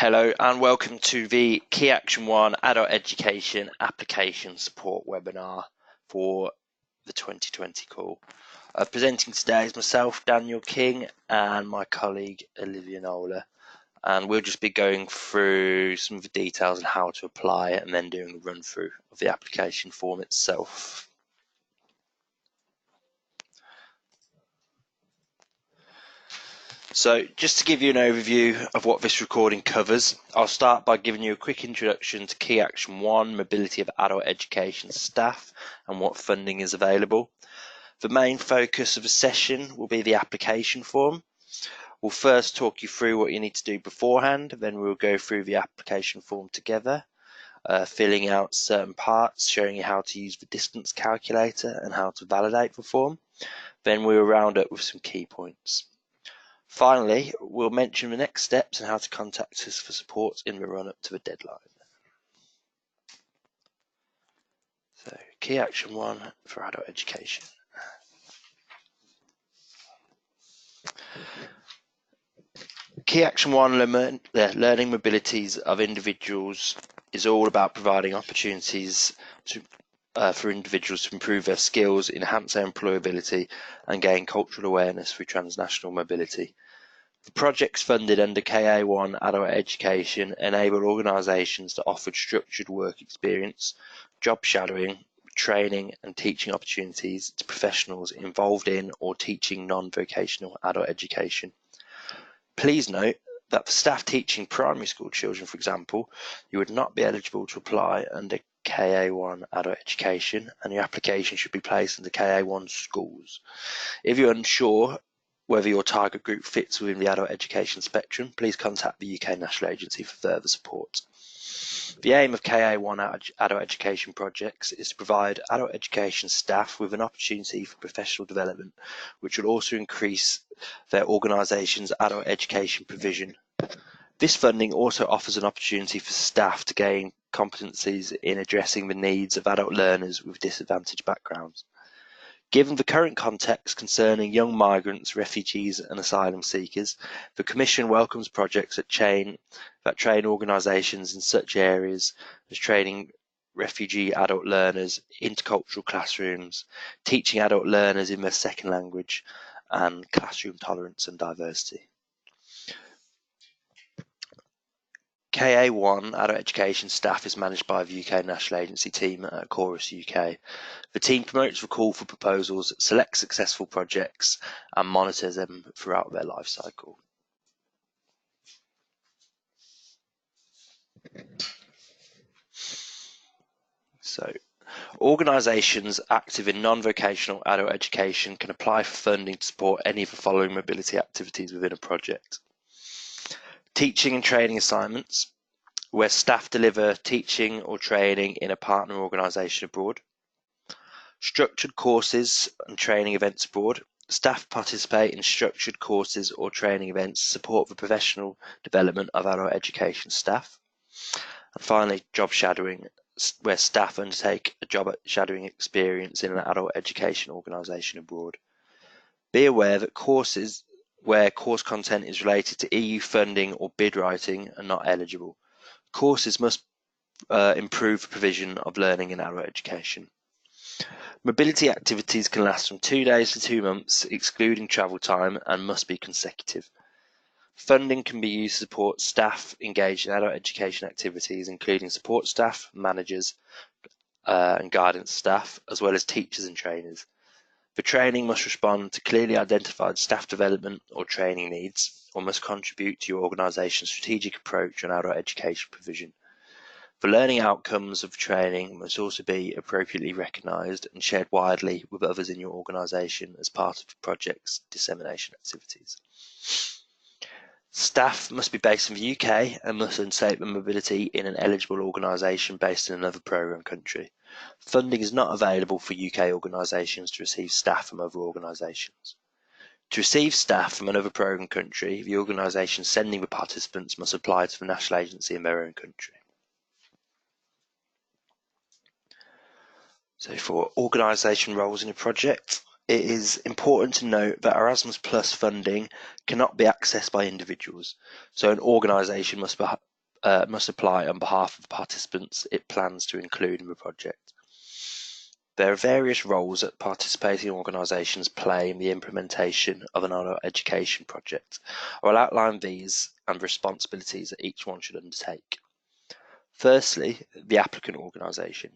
Hello and welcome to the Key Action 1 Adult Education Application Support webinar for the 2020 call. Presenting today is myself, Daniel King, and my colleague Olivia Nola, and we'll just be going through some of the details on how to apply it and then doing a run through of the application form itself. So just to give you an overview of what this recording covers, I'll start by giving you a quick introduction to Key Action 1, Mobility of Adult Education Staff, and what funding is available. The main focus of the session will be the application form. We'll first talk you through what you need to do beforehand, then we'll go through the application form together, filling out certain parts, showing you how to use the distance calculator and how to validate the form. Then we'll round up with some key points. Finally, we'll mention the next steps and how to contact us for support in the run-up to the deadline. So, Key Action 1 for adult education. Key Action 1, learning mobilities of individuals, is all about providing opportunities for individuals to improve their skills, enhance their employability, and gain cultural awareness through transnational mobility. The projects funded under KA1 Adult Education enable organisations to offer structured work experience, job shadowing, training and teaching opportunities to professionals involved in or teaching non-vocational adult education. Please note that for staff teaching primary school children, for example, you would not be eligible to apply under KA1 Adult Education, and your application should be placed under KA1 schools. If you're unsure whether your target group fits within the adult education spectrum, please contact the UK National Agency for further support. The aim of KA1 adult education projects is to provide adult education staff with an opportunity for professional development, which will also increase their organisation's adult education provision. This funding also offers an opportunity for staff to gain competencies in addressing the needs of adult learners with disadvantaged backgrounds. Given the current context concerning young migrants, refugees and asylum seekers, the Commission welcomes projects that train organisations in such areas as training refugee adult learners, intercultural classrooms, teaching adult learners in their second language, and classroom tolerance and diversity. KA1 Adult Education staff is managed by the UK National Agency team at Chorus UK. The team promotes the call for proposals, selects successful projects and monitors them throughout their life cycle. So, organisations active in non-vocational adult education can apply for funding to support any of the following mobility activities within a project. Teaching and training assignments, where staff deliver teaching or training in a partner organisation abroad. Structured courses and training events abroad. Staff participate in structured courses or training events to support the professional development of adult education staff. And finally, job shadowing, where staff undertake a job shadowing experience in an adult education organisation abroad. Be aware that courses where course content is related to EU funding or bid writing are not eligible. Courses must improve the provision of learning in adult education. Mobility activities can last from 2 days to 2 months, excluding travel time, and must be consecutive. Funding can be used to support staff engaged in adult education activities, including support staff, managers, and guidance staff, as well as teachers and trainers. The training must respond to clearly identified staff development or training needs, or must contribute to your organisation's strategic approach on adult education provision. The learning outcomes of training must also be appropriately recognised and shared widely with others in your organisation as part of the project's dissemination activities. Staff must be based in the UK and must undertake the mobility in an eligible organisation based in another programme country. Funding is not available for UK organisations to receive staff from other organisations. To receive staff from another programme country, the organisation sending the participants must apply to the national agency in their own country. So for organisation roles in a project, it is important to note that Erasmus Plus funding cannot be accessed by individuals, so an organisation must must apply on behalf of participants it plans to include in the project. There are various roles that participating organisations play in the implementation of an adult education project. I will outline these and the responsibilities that each one should undertake. Firstly, the applicant organisation.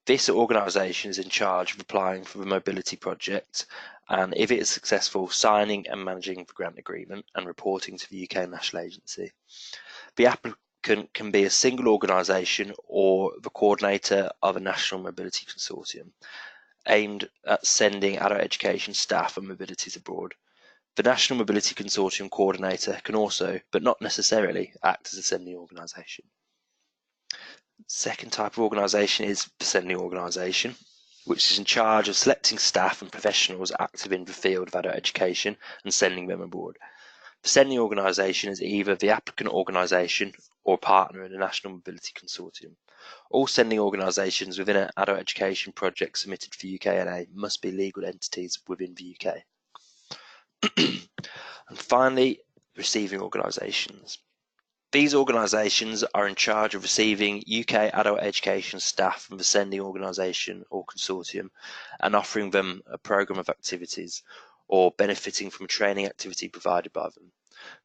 This organisation is in charge of applying for the mobility project and, if it is successful, signing and managing the grant agreement and reporting to the UK National Agency. The applicant can be a single organisation or the coordinator of a national mobility consortium aimed at sending adult education staff on mobilities abroad. The National Mobility Consortium coordinator can also, but not necessarily, act as a sending organisation. Second type of organisation is the sending organisation, which is in charge of selecting staff and professionals active in the field of adult education and sending them abroad. The sending organisation is either the applicant organisation or a partner in a National Mobility Consortium. All sending organisations within an adult education project submitted for UKNA must be legal entities within the UK. And finally, receiving organisations. These organisations are in charge of receiving UK adult education staff from the sending organisation or consortium and offering them a programme of activities or benefiting from a training activity provided by them.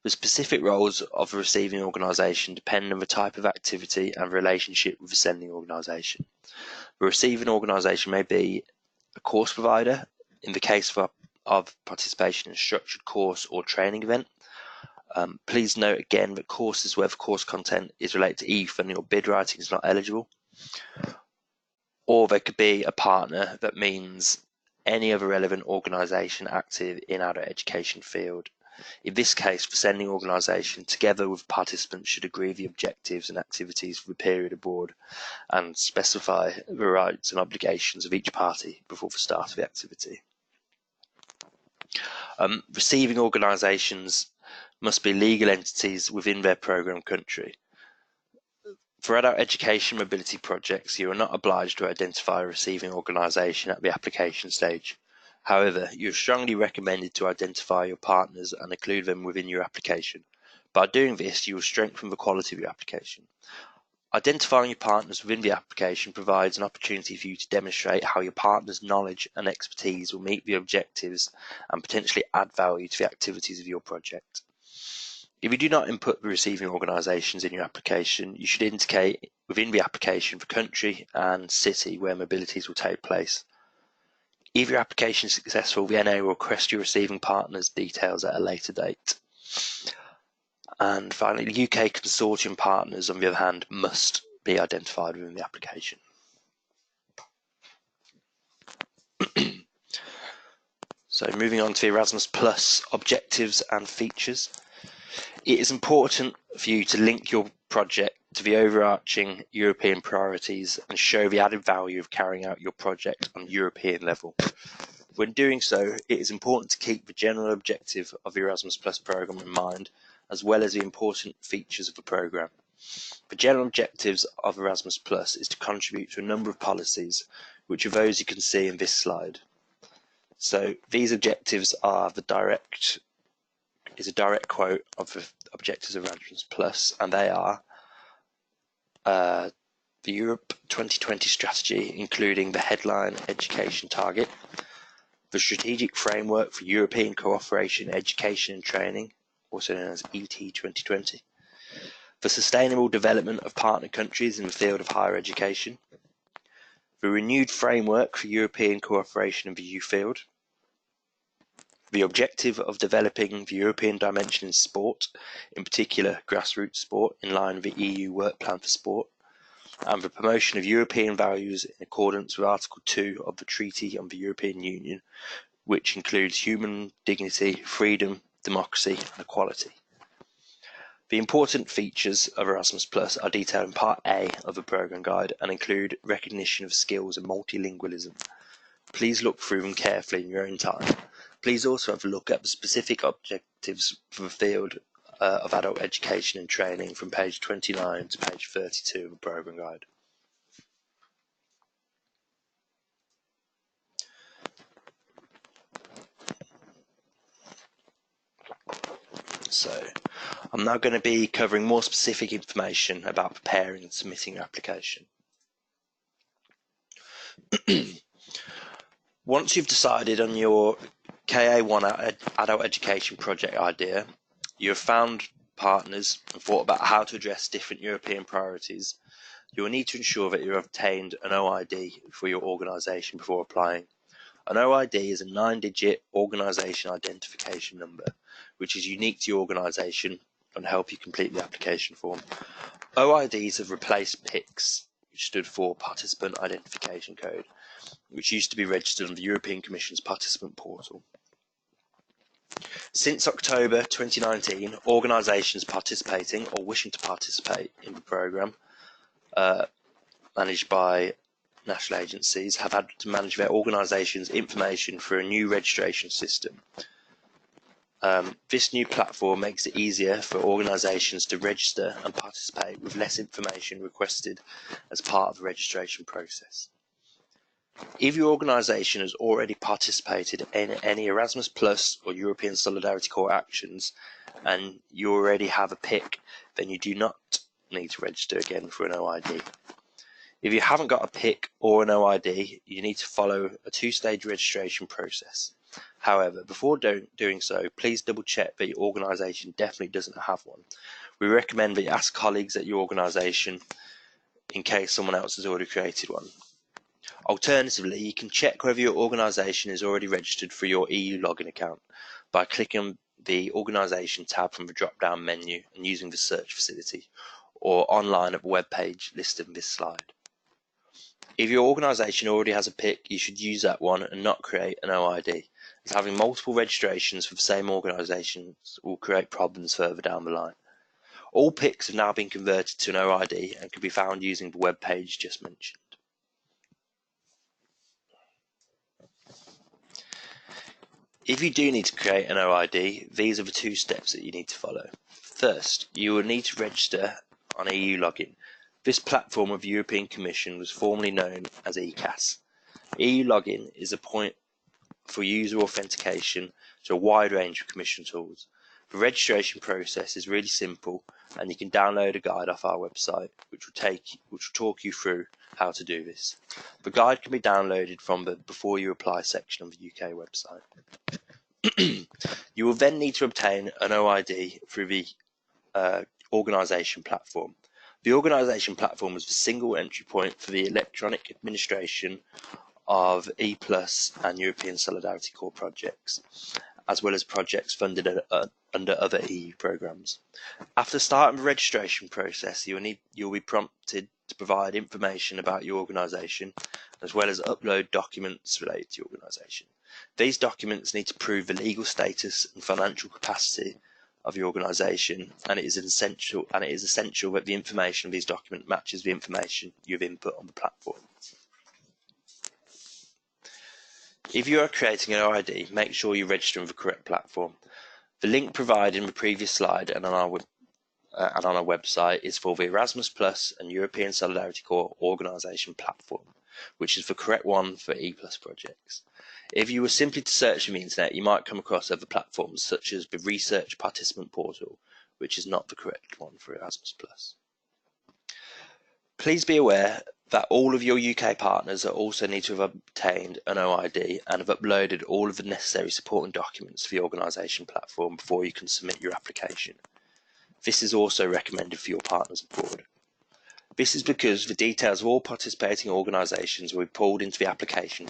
The specific roles of the receiving organisation depend on the type of activity and relationship with the sending organisation. The receiving organisation may be a course provider in the case of participation in a structured course or training event. Please note again that courses where the course content is related to e-funding or bid writing is not eligible. Or there could be a partner, that means any other relevant organisation active in adult education field. In this case, the sending organisation, together with participants, should agree the objectives and activities for the period abroad and specify the rights and obligations of each party before the start of the activity. Receiving organisations must be legal entities within their programme country. For adult education mobility projects, you are not obliged to identify a receiving organisation at the application stage. However, you are strongly recommended to identify your partners and include them within your application. By doing this, you will strengthen the quality of your application. Identifying your partners within the application provides an opportunity for you to demonstrate how your partner's knowledge and expertise will meet the objectives and potentially add value to the activities of your project. If you do not input the receiving organisations in your application, you should indicate within the application the country and city where mobilities will take place. If your application is successful, the NA will request your receiving partners' details at a later date. And finally, the UK consortium partners, on the other hand, must be identified within the application. So moving on to the Erasmus Plus objectives and features. It is important for you to link your project to the overarching European priorities and show the added value of carrying out your project on European level. When doing so, it is important to keep the general objective of the Erasmus Plus programme in mind, as well as the important features of the programme. The general objectives of Erasmus Plus is to contribute to a number of policies, which are those you can see in this slide. So these objectives are a direct quote of the objectives of Erasmus Plus, and they are the Europe 2020 strategy, including the headline education target, the strategic framework for European cooperation, education and training, also known as ET 2020, the sustainable development of partner countries in the field of higher education, the renewed framework for European cooperation in the youth field, the objective of developing the European dimension in sport, in particular grassroots sport, in line with the EU Work Plan for Sport, and the promotion of European values in accordance with Article 2 of the Treaty on the European Union, which includes human dignity, freedom, democracy and equality. The important features of Erasmus Plus are detailed in Part A of the programme guide and include recognition of skills and multilingualism. Please look through them carefully in your own time. Please also have a look at the specific objectives for the field of adult education and training from page 29 to page 32 of the programme guide. So I'm now going to be covering more specific information about preparing and submitting your application. Once you've decided on your KA1 adult education project idea, you have found partners and thought about how to address different European priorities, you will need to ensure that you have obtained an OID for your organisation before applying. An OID is a 9-digit organisation identification number, which is unique to your organisation and help you complete the application form. OIDs have replaced PICs, which stood for Participant Identification Code, which used to be registered on the European Commission's participant portal. Since October 2019, organisations participating or wishing to participate in the programme, managed by national agencies, have had to manage their organisation's information through a new registration system. This new platform makes it easier for organisations to register and participate with less information requested as part of the registration process. If your organisation has already participated in any Erasmus Plus or European Solidarity Corps actions and you already have a PIC, then you do not need to register again for an OID. If you haven't got a PIC or an OID, you need to follow a 2-stage registration process. However, before doing so, please double check that your organisation definitely doesn't have one. We recommend that you ask colleagues at your organisation in case someone else has already created one. Alternatively, you can check whether your organisation is already registered for your EU login account by clicking on the Organisation tab from the drop-down menu and using the search facility, or online at the web page listed in this slide. If your organisation already has a PIC, you should use that one and not create an OID, as having multiple registrations for the same organisations will create problems further down the line. All PICs have now been converted to an OID and can be found using the web page just mentioned. If you do need to create an OID, these are the 2 steps that you need to follow. First, you will need to register on EU login. This platform of the European Commission was formerly known as ECAS. EU login is a point for user authentication to a wide range of Commission tools. The registration process is really simple, and you can download a guide off our website, which will talk you through how to do this. The guide can be downloaded from the Before You Apply section of the UK website. You will then need to obtain an OID through the organisation platform. The organisation platform is the single entry point for the electronic administration of E+ and European Solidarity Corps projects, as well as projects funded under other EU programmes. After starting the registration process, you'll be prompted to provide information about your organisation, as well as upload documents related to your organisation. These documents need to prove the legal status and financial capacity of your organisation, and it is essential that the information of these documents matches the information you've input on the platform. If you are creating an OID, make sure you register on the correct platform. The link provided in the previous slide and on our website is for the Erasmus Plus and European Solidarity Corps organisation platform, which is the correct one for E+ projects. If you were simply to search on the internet, you might come across other platforms such as the Research Participant Portal, which is not the correct one for Erasmus Plus. Please be aware that all of your UK partners also need to have obtained an OID and have uploaded all of the necessary supporting documents for the organisation platform before you can submit your application. This is also recommended for your partners abroad. This is because the details of all participating organisations will be pulled into the application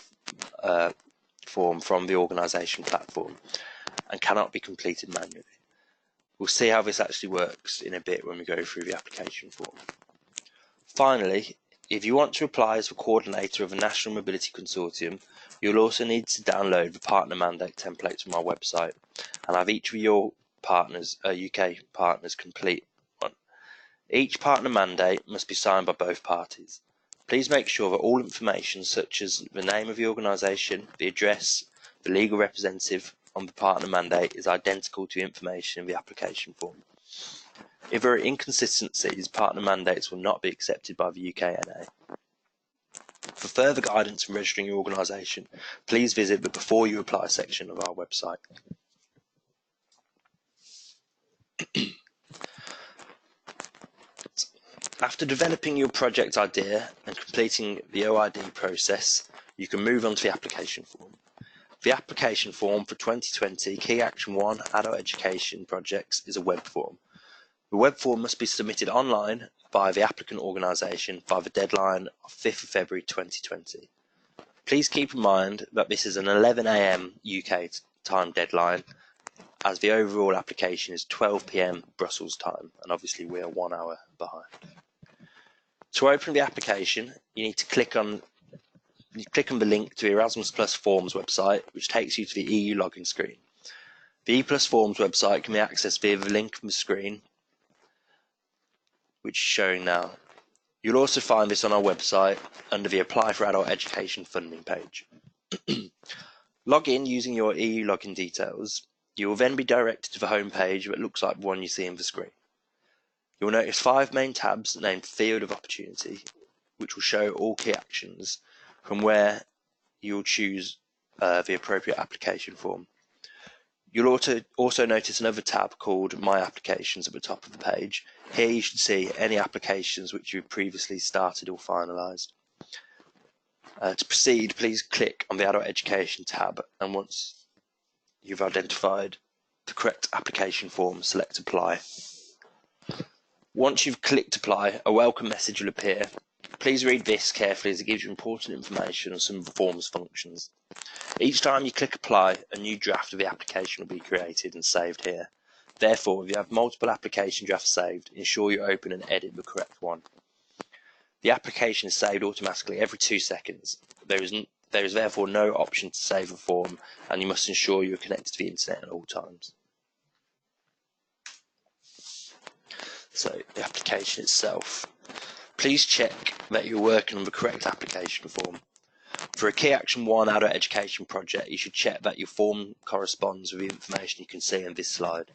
form from the organisation platform and cannot be completed manually. We'll see how this actually works in a bit when we go through the application form. Finally, if you want to apply as the coordinator of a national mobility consortium, you'll also need to download the partner mandate templates from our website and have each of your partners, UK partners, complete one. Each partner mandate must be signed by both parties. Please make sure that all information such as the name of the organisation, the address, the legal representative on the partner mandate is identical to the information in the application form. If there are inconsistencies, partner mandates will not be accepted by the UKNA. For further guidance in registering your organisation, please visit the Before You Apply section of our website. After developing your project idea and completing the OID process, you can move on to the application form. The application form for 2020 Key Action 1 Adult Education Projects is a web form. The web form must be submitted online by the applicant organisation by the deadline of 5th of February 2020. Please keep in mind that this is an 11 AM UK time deadline, as the overall application is 12 PM Brussels time, and obviously we are 1 hour behind. To open the application, you need to click on the link to the Erasmus Plus Forms website, which takes you to the EU login screen. The E Plus Forms website can be accessed via the link from the screen, which is showing now. You'll also find this on our website under the Apply for Adult Education Funding page. Log in using your EU login details. You will then be directed to the home page that looks like the one you see on the screen. You will notice 5 main tabs named Field of Opportunity, which will show all key actions, from where you'll choose the appropriate application form. You'll also notice another tab called My Applications at the top of the page. Here you should see any applications which you've previously started or finalised. To proceed, please click on the Adult Education tab, and once you've identified the correct application form, select Apply. Once you've clicked Apply, a welcome message will appear. Please read this carefully, as it gives you important information on some of the form's functions. Each time you click Apply, a new draft of the application will be created and saved here. Therefore, if you have multiple application drafts saved, ensure you open and edit the correct one. The application is saved automatically every 2 seconds. There is therefore no option to save a form, and you must ensure you are connected to the internet at all times. So, the application itself. Please check that you're working on the correct application form. For a Key Action 1 Adult Education project, you should check that your form corresponds with the information you can see on this slide.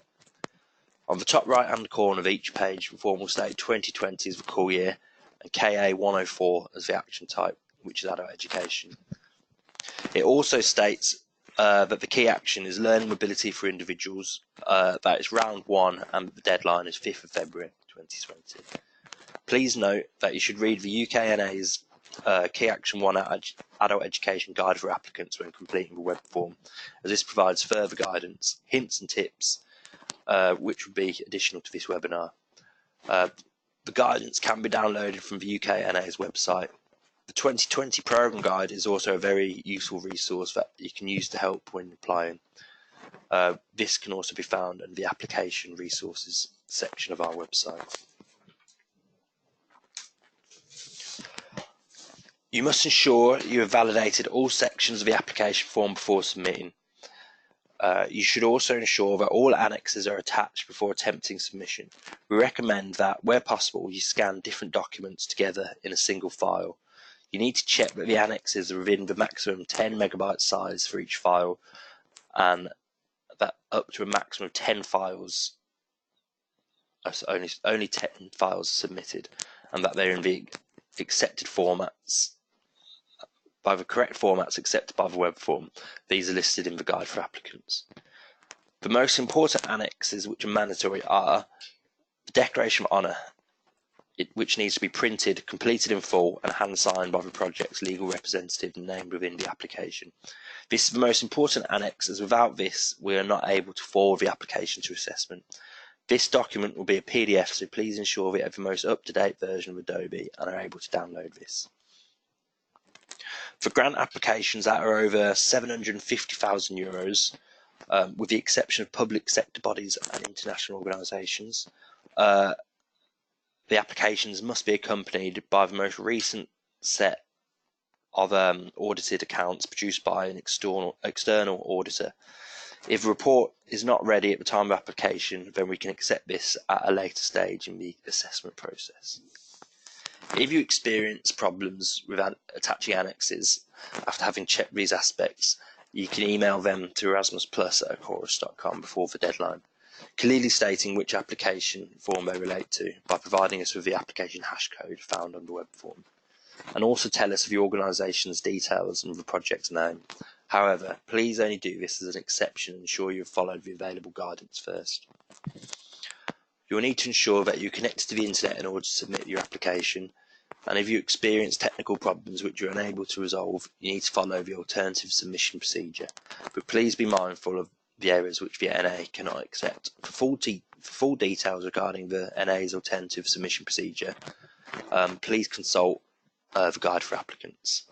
On the top right hand corner of each page, the form will state 2020 as the call year and KA 104 as the action type, which is Adult Education. It also states that the key action is learning mobility for individuals, that is round 1, and the deadline is 5th of February 2020. Please note that you should read the UKNA's Key Action 1 Adult Education Guide for applicants when completing the web form, as this provides further guidance, hints and tips, which would be additional to this webinar. The guidance can be downloaded from the UKNA's website. The 2020 Programme Guide is also a very useful resource that you can use to help when applying. This can also be found in the Application Resources section of our website. You must ensure you have validated all sections of the application form before submitting. You should also ensure that all annexes are attached before attempting submission. We recommend that, where possible, you scan different documents together in a single file. You need to check that the annexes are within the maximum 10 megabyte size for each file, and that up to a maximum of 10 files, only 10 files are submitted, and that they're in the accepted formats, by the correct formats accepted by the web form. These are listed in the guide for applicants. The most important annexes which are mandatory are the Declaration of Honour, which needs to be printed, completed in full, and hand-signed by the project's legal representative named within the application. This is the most important annex, as without this, we are not able to forward the application to assessment. This document will be a PDF, so please ensure that you have the most up-to-date version of Adobe and are able to download this. For grant applications that are over €750,000, with the exception of public sector bodies and international organisations, the applications must be accompanied by the most recent set of audited accounts produced by an external auditor. If the report is not ready at the time of application, then we can accept this at a later stage in the assessment process. If you experience problems with attaching annexes after having checked these aspects, you can email them to erasmusplus@chorus.com before the deadline, clearly stating which application form they relate to by providing us with the application hash code found on the web form, and also tell us of the organisation's details and the project's name. However, please only do this as an exception and ensure you have followed the available guidance first. You will need to ensure that you're connected to the internet in order to submit your application, and if you experience technical problems which you're unable to resolve, you need to follow the alternative submission procedure. But please be mindful of the errors which the NA cannot accept. For full details regarding the NA's alternative submission procedure, please consult the guide for applicants.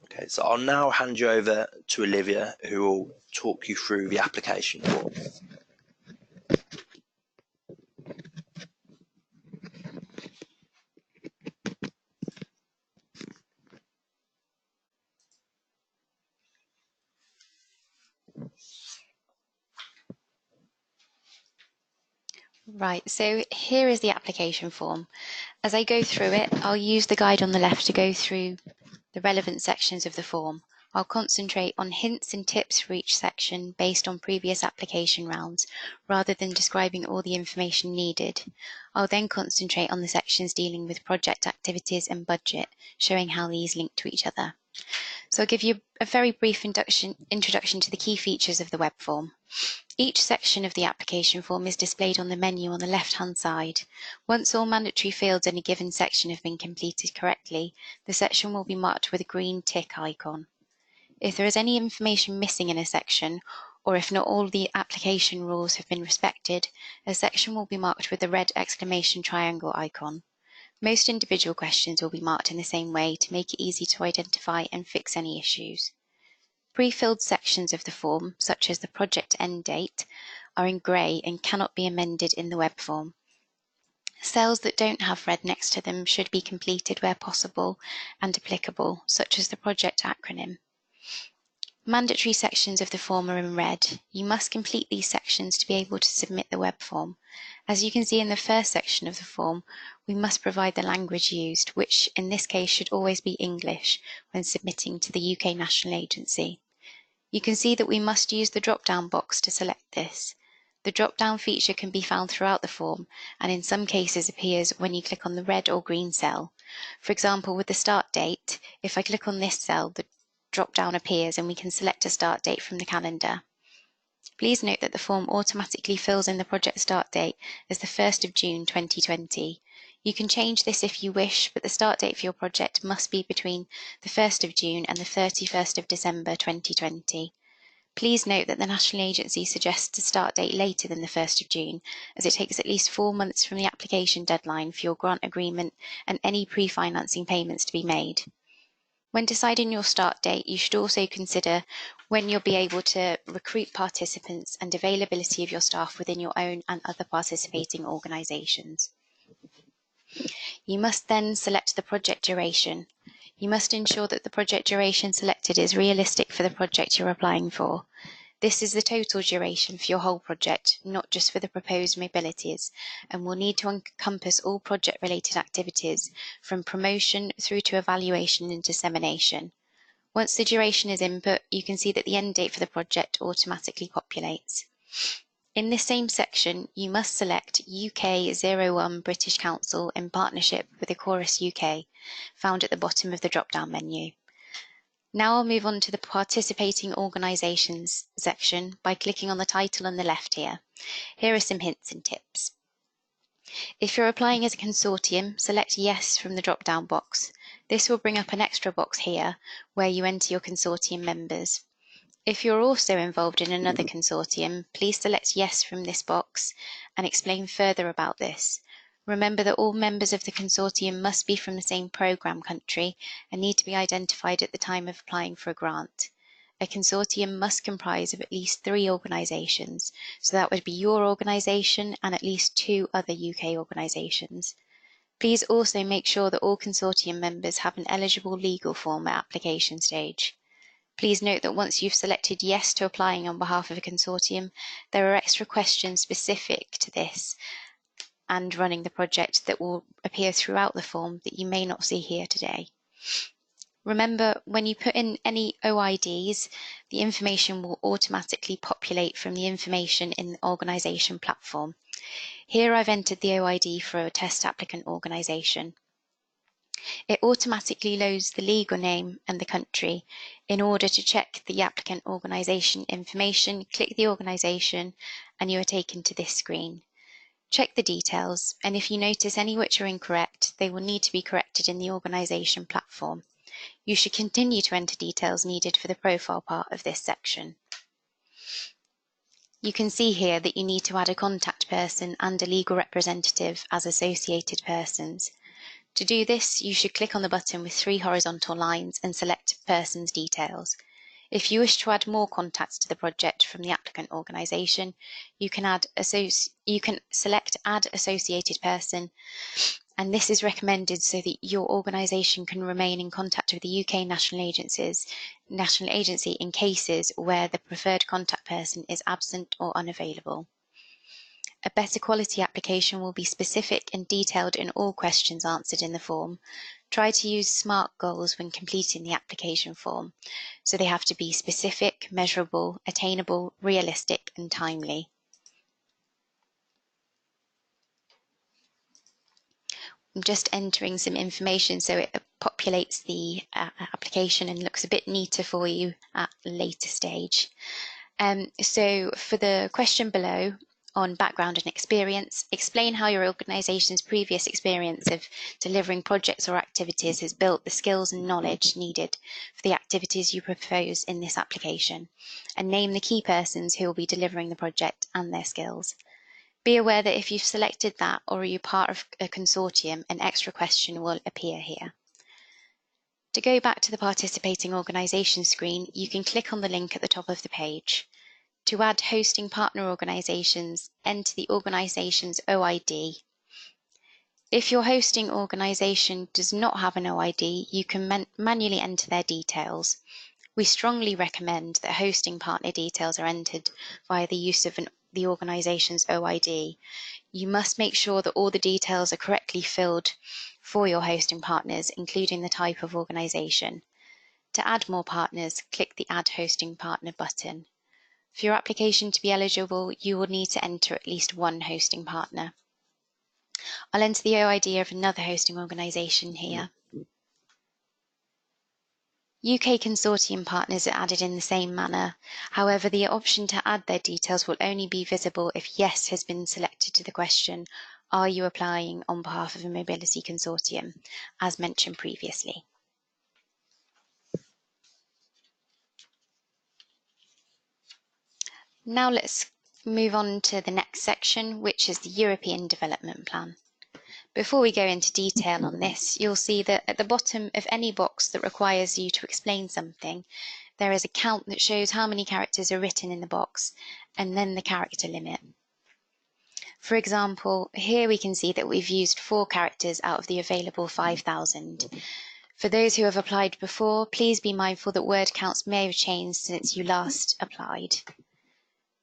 Okay, so I'll now hand you over to Olivia, who will talk you through the application form. Right, so here is the application form. As I go through it, I'll use the guide on the left to go through the relevant sections of the form. I'll concentrate on hints and tips for each section based on previous application rounds, rather than describing all the information needed. I'll then concentrate on the sections dealing with project activities and budget, showing how these link to each other. So I'll give you a very brief introduction to the key features of the web form. Each section of the application form is displayed on the menu on the left-hand side. Once all mandatory fields in a given section have been completed correctly, the section will be marked with a green tick icon. If there is any information missing in a section, or if not all the application rules have been respected, a section will be marked with the red exclamation triangle icon. Most individual questions will be marked in the same way to make it easy to identify and fix any issues. Pre-filled sections of the form, such as the project end date, are in grey and cannot be amended in the web form. Cells that don't have red next to them should be completed where possible and applicable, such as the project acronym. Mandatory sections of the form are in red. You must complete these sections to be able to submit the web form. As you can see in the first section of the form, we must provide the language used, which in this case should always be English when submitting to the UK National Agency. You can see that we must use the drop-down box to select this. The drop-down feature can be found throughout the form and in some cases appears when you click on the red or green cell. For example, with the start date, if I click on this cell, the drop-down appears and we can select a start date from the calendar. Please note that the form automatically fills in the project start date as the 1st of June 2020. You can change this if you wish, but the start date for your project must be between the 1st of June and the 31st of December 2020. Please note that the National Agency suggests a start date later than the 1st of June, as it takes at least 4 months from the application deadline for your grant agreement and any pre-financing payments to be made. When deciding your start date, you should also consider when you'll be able to recruit participants and availability of your staff within your own and other participating organisations. You must then select the project duration. You must ensure that the project duration selected is realistic for the project you're applying for. This is the total duration for your whole project, not just for the proposed mobilities, and will need to encompass all project-related activities, from promotion through to evaluation and dissemination. Once the duration is input, you can see that the end date for the project automatically populates. In this same section, you must select UK01 British Council in partnership with the Chorus UK, found at the bottom of the drop-down menu. Now I'll move on to the Participating Organisations section by clicking on the title on the left here. Here are some hints and tips. If you're applying as a consortium, select Yes from the drop-down box. This will bring up an extra box here where you enter your consortium members. If you're also involved in another consortium, please select Yes from this box and explain further about this. Remember that all members of the consortium must be from the same programme country and need to be identified at the time of applying for a grant. A consortium must comprise of at least 3 organisations, so that would be your organisation and at least 2 other UK organisations. Please also make sure that all consortium members have an eligible legal form at application stage. Please note that once you've selected Yes to applying on behalf of a consortium, there are extra questions specific to this and running the project that will appear throughout the form that you may not see here today. Remember, when you put in any OIDs, the information will automatically populate from the information in the organisation platform. Here I've entered the OID for a test applicant organisation. It automatically loads the legal name and the country. In order to check the applicant organisation information, click the organisation and you are taken to this screen. Check the details, and if you notice any which are incorrect, they will need to be corrected in the organisation platform. You should continue to enter details needed for the profile part of this section. You can see here that you need to add a contact person and a legal representative as associated persons. To do this, you should click on the button with 3 horizontal lines and select Person's Details. If you wish to add more contacts to the project from the applicant organisation, you can select Add Associated Person, and this is recommended so that your organisation can remain in contact with the UK National Agency in cases where the preferred contact person is absent or unavailable. A better quality application will be specific and detailed in all questions answered in the form. Try to use SMART goals when completing the application form, so they have to be specific, measurable, attainable, realistic and timely. I'm just entering some information so it populates the application and looks a bit neater for you at a later stage. So for the question below, on background and experience, explain how your organisation's previous experience of delivering projects or activities has built the skills and knowledge needed for the activities you propose in this application, and name the key persons who will be delivering the project and their skills. Be aware that if you've selected that or you're part of a consortium, an extra question will appear here. To go back to the participating organisation screen, you can click on the link at the top of the page. To add hosting partner organisations, enter the organisation's OID. If your hosting organisation does not have an OID, you can manually enter their details. We strongly recommend that hosting partner details are entered via the use of the organisation's OID. You must make sure that all the details are correctly filled for your hosting partners, including the type of organisation. To add more partners, click the Add Hosting Partner button. For your application to be eligible, you will need to enter at least one hosting partner. I'll enter the OID of another hosting organisation here. UK consortium partners are added in the same manner. However, the option to add their details will only be visible if yes has been selected to the question, are you applying on behalf of a mobility consortium, as mentioned previously. Now let's move on to the next section, which is the European Development Plan. Before we go into detail on this, you'll see that at the bottom of any box that requires you to explain something, there is a count that shows how many characters are written in the box, and then the character limit. For example, here we can see that we've used 4 characters out of the available 5,000. For those who have applied before, please be mindful that word counts may have changed since you last applied.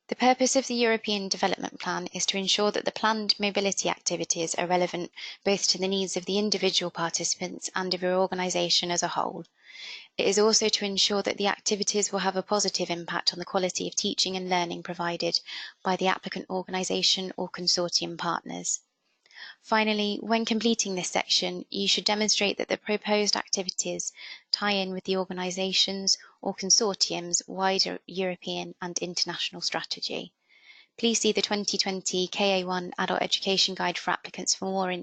The purpose of the European Development Plan is to ensure that the planned mobility activities are relevant both to the needs of the individual participants and of your organisation as a whole. It is also to ensure that the activities will have a positive impact on the quality of teaching and learning provided by the applicant organisation or consortium partners. Finally, when completing this section, you should demonstrate that the proposed activities tie in with the organisation's or consortium's wider European and international strategy. Please see the 2020 KA1 Adult Education Guide for applicants for more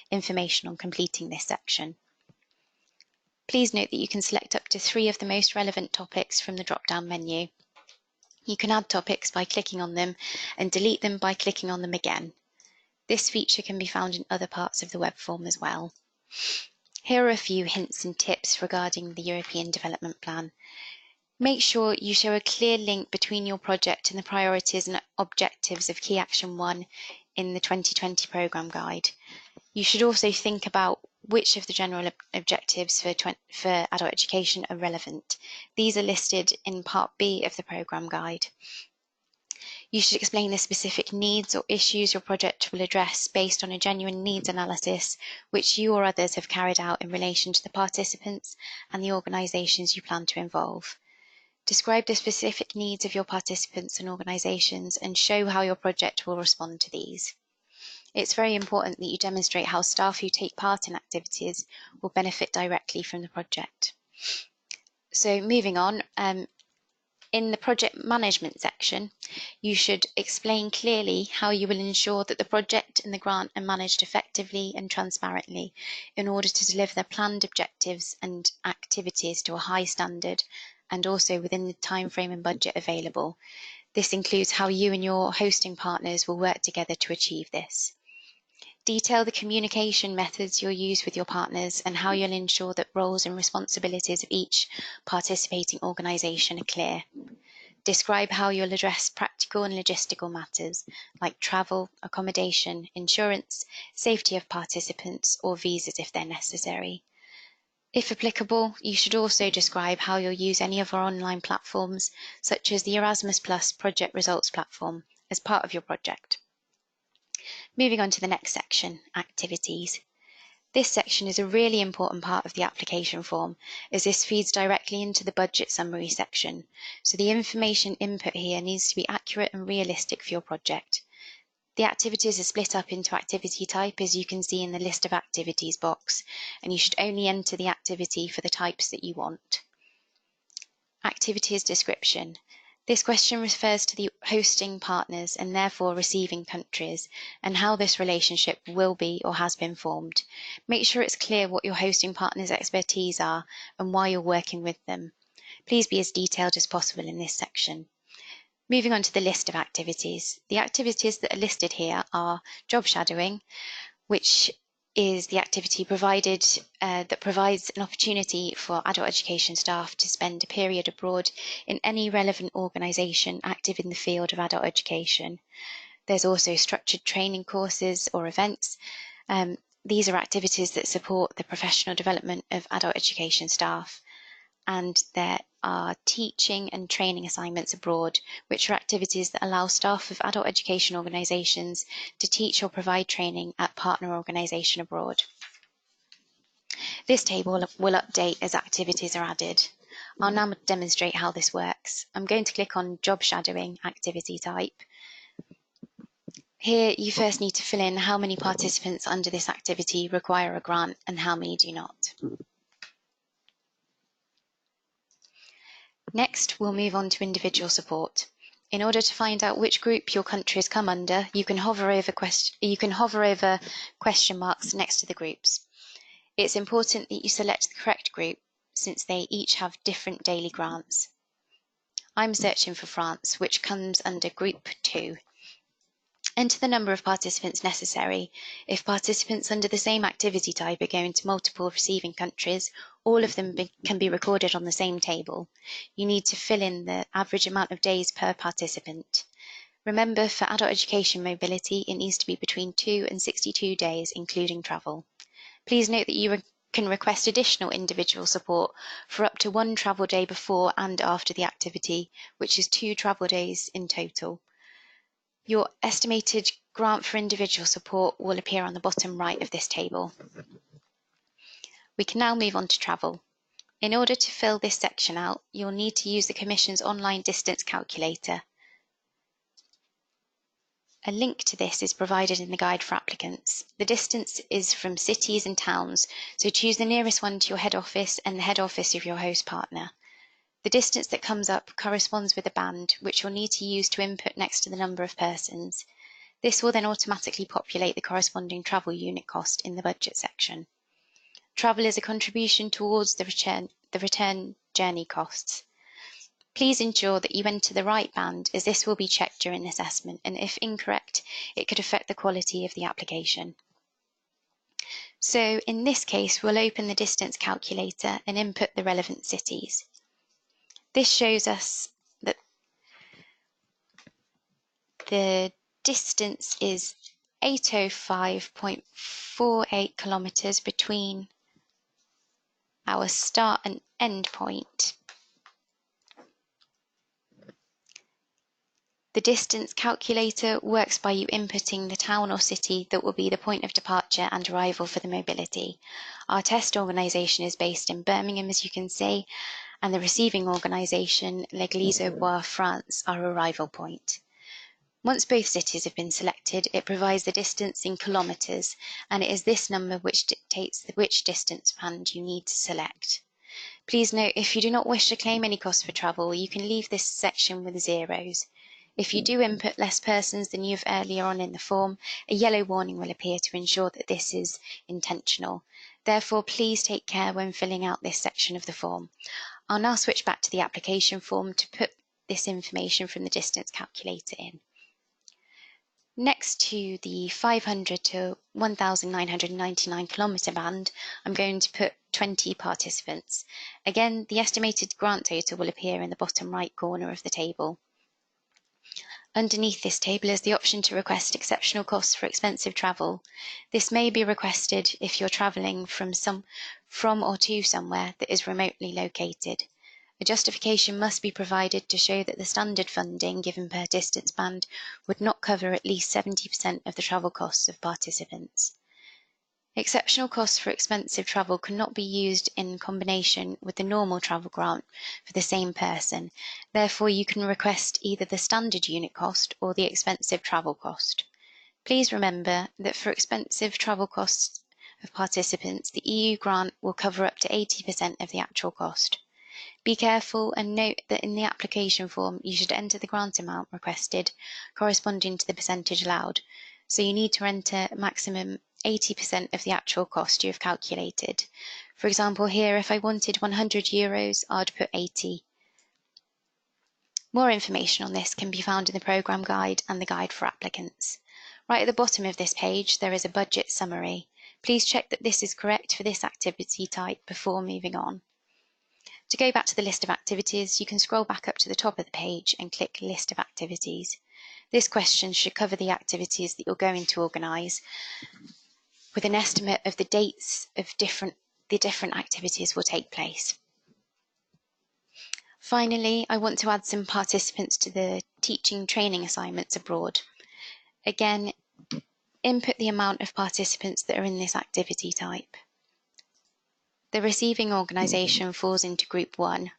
information on completing this section. Please note that you can select up to 3 of the most relevant topics from the drop-down menu. You can add topics by clicking on them and delete them by clicking on them again. This feature can be found in other parts of the web form as well. Here are a few hints and tips regarding the European Development Plan. Make sure you show a clear link between your project and the priorities and objectives of Key Action 1 in the 2020 Programme Guide. You should also think about which of the general objectives for adult education are relevant. These are listed in Part B of the Programme Guide. You should explain the specific needs or issues your project will address based on a genuine needs analysis which you or others have carried out in relation to the participants and the organisations you plan to involve. Describe the specific needs of your participants and organisations and show how your project will respond to these. It's very important that you demonstrate how staff who take part in activities will benefit directly from the project. So moving on, In the project management section, you should explain clearly how you will ensure that the project and the grant are managed effectively and transparently in order to deliver the planned objectives and activities to a high standard and also within the timeframe and budget available. This includes how you and your hosting partners will work together to achieve this. Detail the communication methods you'll use with your partners and how you'll ensure that roles and responsibilities of each participating organisation are clear. Describe how you'll address practical and logistical matters like travel, accommodation, insurance, safety of participants, or visas if they're necessary. If applicable, you should also describe how you'll use any of our online platforms, such as the Erasmus Plus project results platform, as part of your project. Moving on to the next section, activities. This section is a really important part of the application form, as this feeds directly into the budget summary section, so the information input here needs to be accurate and realistic for your project. The activities are split up into activity type, as you can see in the list of activities box, and you should only enter the activity for the types that you want. Activities description. This question refers to the hosting partners and therefore receiving countries and how this relationship will be or has been formed. Make sure it's clear what your hosting partners' expertise are and why you're working with them. Please be as detailed as possible in this section. Moving on to the list of activities. The activities that are listed here are job shadowing, which is the activity that provides an opportunity for adult education staff to spend a period abroad in any relevant organisation active in the field of adult education. There's also structured training courses or events. These are activities that support the professional development of adult education staff. And there are teaching and training assignments abroad, which are activities that allow staff of adult education organisations to teach or provide training at partner organisation abroad. This table will update as activities are added. I'll now demonstrate how this works. I'm going to click on Job Shadowing activity type. Here you first need to fill in how many participants under this activity require a grant and how many do not. Next, we'll move on to individual support. In order to find out which group your countries come under, you can hover over question marks next to the groups. It's important that you select the correct group, since they each have different daily grants. I'm searching for France, which comes under Group 2. Enter the number of participants necessary. If participants under the same activity type are going to multiple receiving countries, all of them can be recorded on the same table. You need to fill in the average amount of days per participant. Remember, for adult education mobility, it needs to be between 2 and 62 days, including travel. Please note that you can request additional individual support for up to 1 travel day before and after the activity, which is 2 travel days in total. Your estimated grant for individual support will appear on the bottom right of this table. We can now move on to travel. In order to fill this section out, you'll need to use the Commission's online distance calculator. A link to this is provided in the guide for applicants. The distance is from cities and towns, so choose the nearest one to your head office and the head office of your host partner. The distance that comes up corresponds with a band, which you'll need to use to input next to the number of persons. This will then automatically populate the corresponding travel unit cost in the budget section. Travel is a contribution towards the return journey costs. Please ensure that you enter the right band, as this will be checked during assessment, and if incorrect, it could affect the quality of the application. So in this case, we'll open the distance calculator and input the relevant cities. This shows us that the distance is 805.48 kilometres between our start and end point. The distance calculator works by you inputting the town or city that will be the point of departure and arrival for the mobility. Our test organisation is based in Birmingham, as you can see, and the receiving organisation, L'Église au Bois, France, our arrival point. Once both cities have been selected, it provides the distance in kilometres, and it is this number which dictates which distance band you need to select. Please note, if you do not wish to claim any costs for travel, you can leave this section with zeros. If you do input less persons than you've earlier on in the form, a yellow warning will appear to ensure that this is intentional. Therefore, please take care when filling out this section of the form. I'll now switch back to the application form to put this information from the distance calculator in. Next to the 500 to 1,999 kilometre band, I'm going to put 20 participants. Again, the estimated grant total will appear in the bottom right corner of the table. Underneath this table is the option to request exceptional costs for expensive travel. This may be requested if you're travelling from or to somewhere that is remotely located. A justification must be provided to show that the standard funding given per distance band would not cover at least 70% of the travel costs of participants. Exceptional costs for expensive travel cannot be used in combination with the normal travel grant for the same person. Therefore, you can request either the standard unit cost or the expensive travel cost. Please remember that for expensive travel costs of participants, the EU grant will cover up to 80% of the actual cost. Be careful and note that in the application form you should enter the grant amount requested corresponding to the percentage allowed. So you need to enter maximum 80% of the actual cost you have calculated. For example, here if I wanted €100, I'd put 80. More information on this can be found in the programme guide and the guide for applicants. Right at the bottom of this page there is a budget summary. Please check that this is correct for this activity type before moving on. To go back to the list of activities, you can scroll back up to the top of the page and click List of Activities. This question should cover the activities that you're going to organise, with an estimate of the dates of the different activities will take place. Finally, I want to add some participants to the teaching training assignments abroad. Again, input the amount of participants that are in this activity type. The receiving organisation falls into Group 1.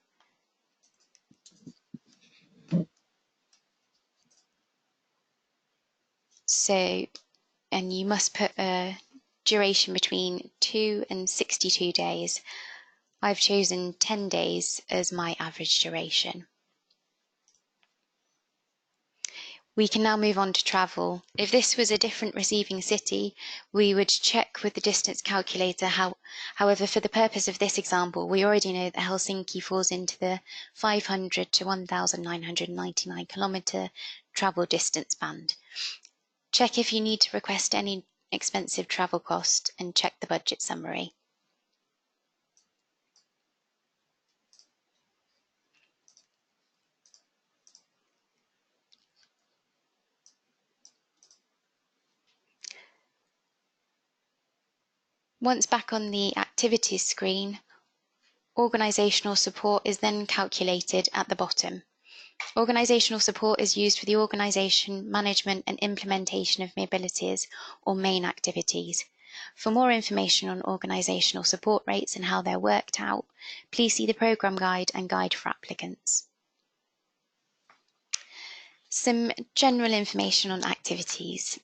And you must put a duration between 2 and 62 days. I've chosen 10 days as my average duration. We can now move on to travel. If this was a different receiving city, we would check with the distance calculator. However, for the purpose of this example, we already know that Helsinki falls into the 500 to 1,999 kilometre travel distance band. Check if you need to request any expensive travel cost and check the budget summary. Once back on the activities screen, organisational support is then calculated at the bottom. Organisational support is used for the organisation, management and implementation of mobilities or main activities. For more information on organisational support rates and how they're worked out, please see the programme guide and guide for applicants. Some general information on activities.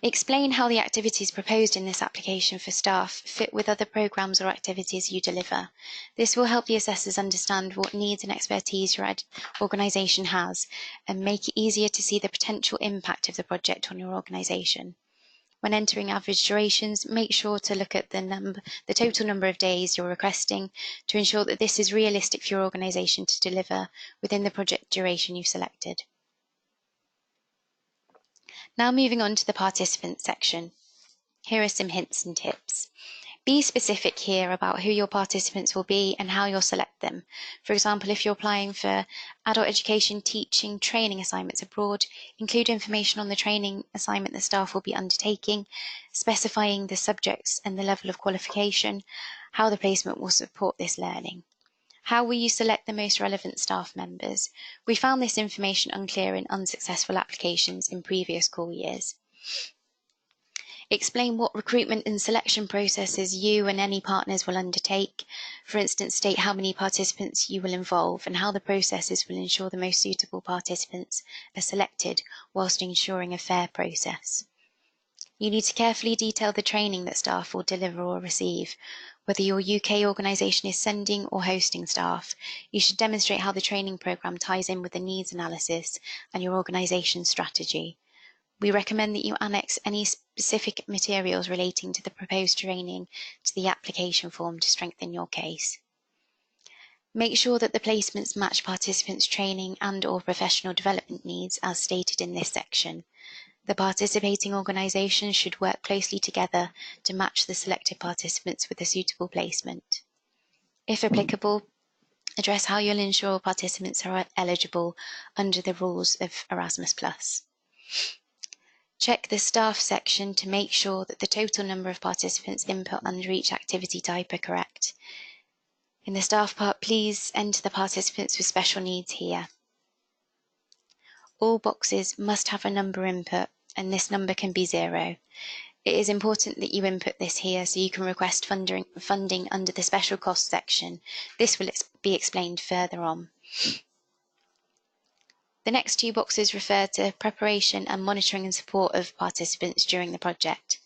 Explain how the activities proposed in this application for staff fit with other programmes or activities you deliver. This will help the assessors understand what needs and expertise your organisation has and make it easier to see the potential impact of the project on your organisation. When entering average durations, make sure to look at the total number of days you're requesting to ensure that this is realistic for your organisation to deliver within the project duration you've selected. Now moving on to the participant section. Here are some hints and tips. Be specific here about who your participants will be and how you'll select them. For example, if you're applying for adult education, teaching, training assignments abroad, include information on the training assignment the staff will be undertaking, specifying the subjects and the level of qualification, how the placement will support this learning. How will you select the most relevant staff members? We found this information unclear in unsuccessful applications in previous call years. Explain what recruitment and selection processes you and any partners will undertake. For instance, state how many participants you will involve and how the processes will ensure the most suitable participants are selected whilst ensuring a fair process. You need to carefully detail the training that staff will deliver or receive. Whether your UK organisation is sending or hosting staff, you should demonstrate how the training programme ties in with the needs analysis and your organisation's strategy. We recommend that you annex any specific materials relating to the proposed training to the application form to strengthen your case. Make sure that the placements match participants' training and/or professional development needs as stated in this section. The participating organisations should work closely together to match the selected participants with a suitable placement. If applicable, address how you'll ensure participants are eligible under the rules of Erasmus+. Check the staff section to make sure that the total number of participants input under each activity type are correct. In the staff part, please enter the participants with special needs here. All boxes must have a number input, and this number can be 0. It is important that you input this here so you can request funding under the special costs section. This will be explained further on. The next 2 boxes refer to preparation and monitoring and support of participants during the project.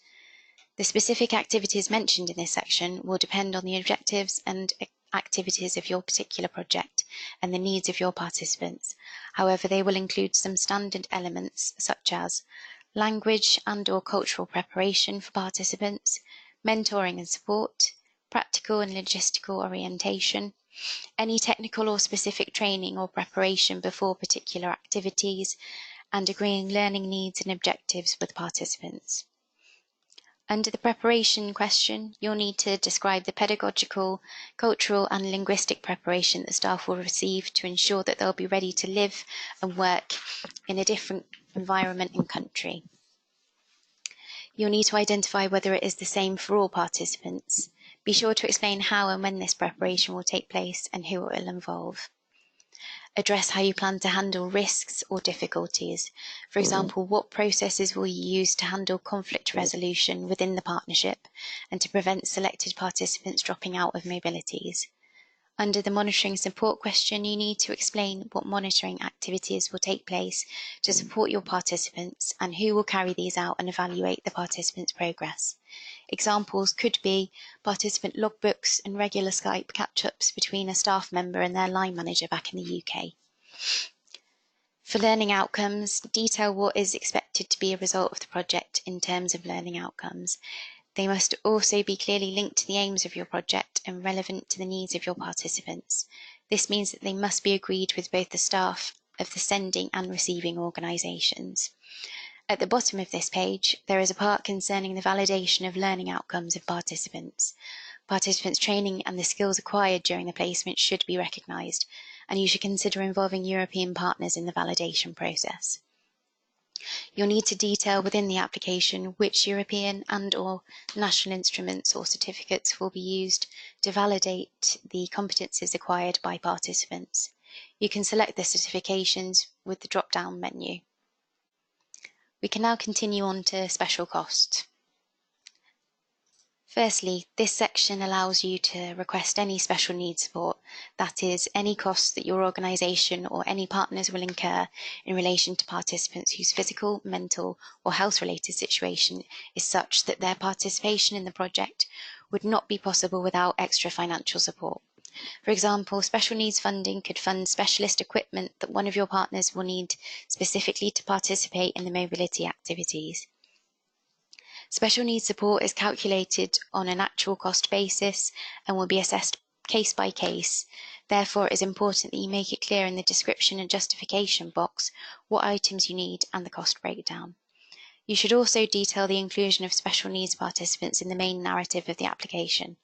The specific activities mentioned in this section will depend on the objectives and activities of your particular project and the needs of your participants. However, they will include some standard elements such as language and/or cultural preparation for participants, mentoring and support, practical and logistical orientation, any technical or specific training or preparation before particular activities, and agreeing learning needs and objectives with participants. Under the preparation question, you'll need to describe the pedagogical, cultural and linguistic preparation that staff will receive to ensure that they'll be ready to live and work in a different environment and country. You'll need to identify whether it is the same for all participants. Be sure to explain how and when this preparation will take place and who it will involve. Address how you plan to handle risks or difficulties. For example, what processes will you use to handle conflict resolution within the partnership and to prevent selected participants dropping out of mobilities. Under the monitoring support question, you need to explain what monitoring activities will take place to support your participants and who will carry these out and evaluate the participants' progress. Examples could be participant logbooks and regular Skype catch-ups between a staff member and their line manager back in the UK. For learning outcomes, detail what is expected to be a result of the project in terms of learning outcomes. They must also be clearly linked to the aims of your project and relevant to the needs of your participants. This means that they must be agreed with both the staff of the sending and receiving organisations. At the bottom of this page, there is a part concerning the validation of learning outcomes of participants. Participants' training and the skills acquired during the placement should be recognised, and you should consider involving European partners in the validation process. You'll need to detail within the application which European and/or national instruments or certificates will be used to validate the competences acquired by participants. You can select the certifications with the drop-down menu. We can now continue on to special costs. Firstly, this section allows you to request any special needs support, that is, any costs that your organisation or any partners will incur in relation to participants whose physical, mental or health-related situation is such that their participation in the project would not be possible without extra financial support. For example, special needs funding could fund specialist equipment that one of your partners will need specifically to participate in the mobility activities. Special needs support is calculated on an actual cost basis and will be assessed case by case. Therefore, it is important that you make it clear in the description and justification box what items you need and the cost breakdown. You should also detail the inclusion of special needs participants in the main narrative of the application.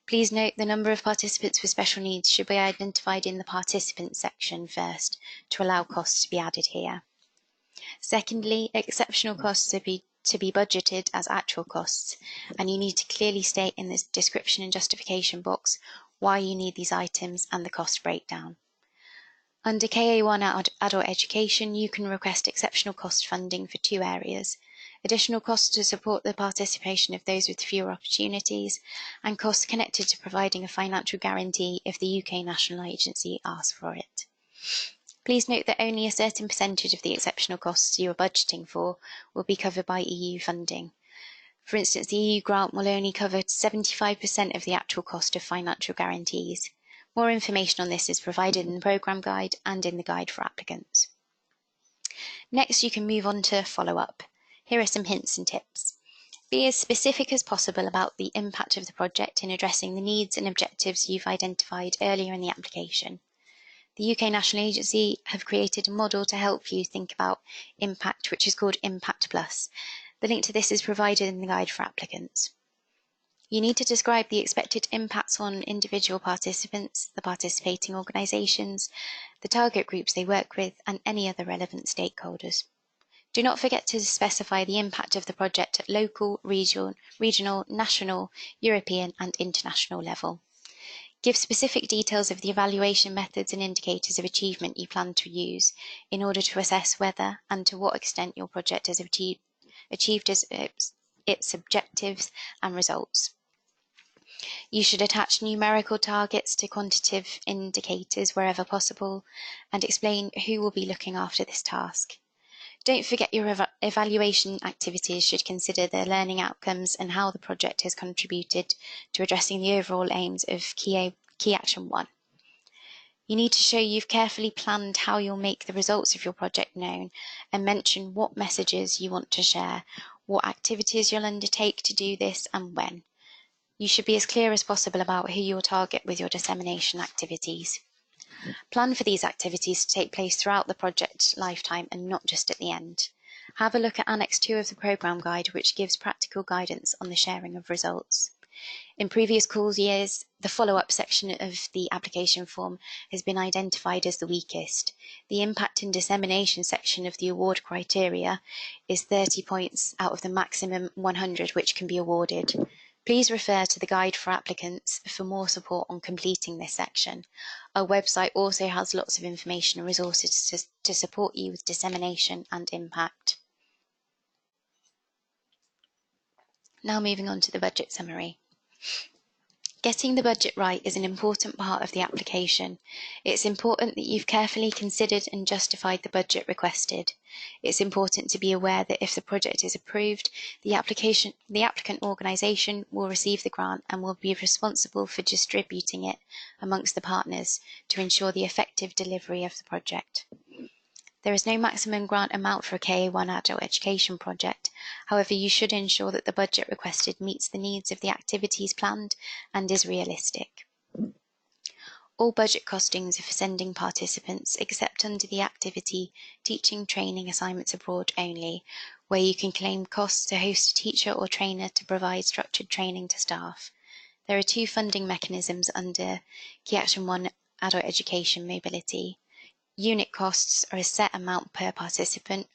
Please note the number of participants with special needs should be identified in the participants section first to allow costs to be added here. Secondly, exceptional costs are to be budgeted as actual costs, and you need to clearly state in the description and justification box why you need these items and the cost breakdown. Under KA1 Adult Education, you can request exceptional cost funding for 2 areas: additional costs to support the participation of those with fewer opportunities, and costs connected to providing a financial guarantee if the UK National Agency asks for it. Please note that only a certain percentage of the exceptional costs you are budgeting for will be covered by EU funding. For instance, the EU grant will only cover 75% of the actual cost of financial guarantees. More information on this is provided in the programme guide and in the guide for applicants. Next, you can move on to follow-up. Here are some hints and tips. Be as specific as possible about the impact of the project in addressing the needs and objectives you've identified earlier in the application. The UK National Agency have created a model to help you think about impact, which is called Impact Plus. The link to this is provided in the guide for applicants. You need to describe the expected impacts on individual participants, the participating organisations, the target groups they work with, and any other relevant stakeholders. Do not forget to specify the impact of the project at local, regional, national, European, and international level. Give specific details of the evaluation methods and indicators of achievement you plan to use in order to assess whether and to what extent your project has achieved its objectives and results. You should attach numerical targets to quantitative indicators wherever possible and explain who will be looking after this task. Don't forget your evaluation activities should consider the learning outcomes and how the project has contributed to addressing the overall aims of Key Action 1. You need to show you've carefully planned how you'll make the results of your project known and mention what messages you want to share, what activities you'll undertake to do this, and when. You should be as clear as possible about who you'll target with your dissemination activities. Plan for these activities to take place throughout the project lifetime and not just at the end. Have a look at Annex 2 of the programme guide, which gives practical guidance on the sharing of results. In previous course years, the follow-up section of the application form has been identified as the weakest. The impact and dissemination section of the award criteria is 30 points out of the maximum 100 which can be awarded. Please refer to the guide for applicants for more support on completing this section. Our website also has lots of information and resources to support you with dissemination and impact. Now moving on to the budget summary. Getting the budget right is an important part of the application. It's important that you've carefully considered and justified the budget requested. It's important to be aware that if the project is approved, the applicant organisation will receive the grant and will be responsible for distributing it amongst the partners to ensure the effective delivery of the project. There is no maximum grant amount for a KA1 adult education project. However, you should ensure that the budget requested meets the needs of the activities planned and is realistic. All budget costings are for sending participants, except under the activity Teaching, Training, Assignments Abroad only, where you can claim costs to host a teacher or trainer to provide structured training to staff. There are two funding mechanisms under Key Action 1 Adult Education Mobility. Unit costs are a set amount per participant,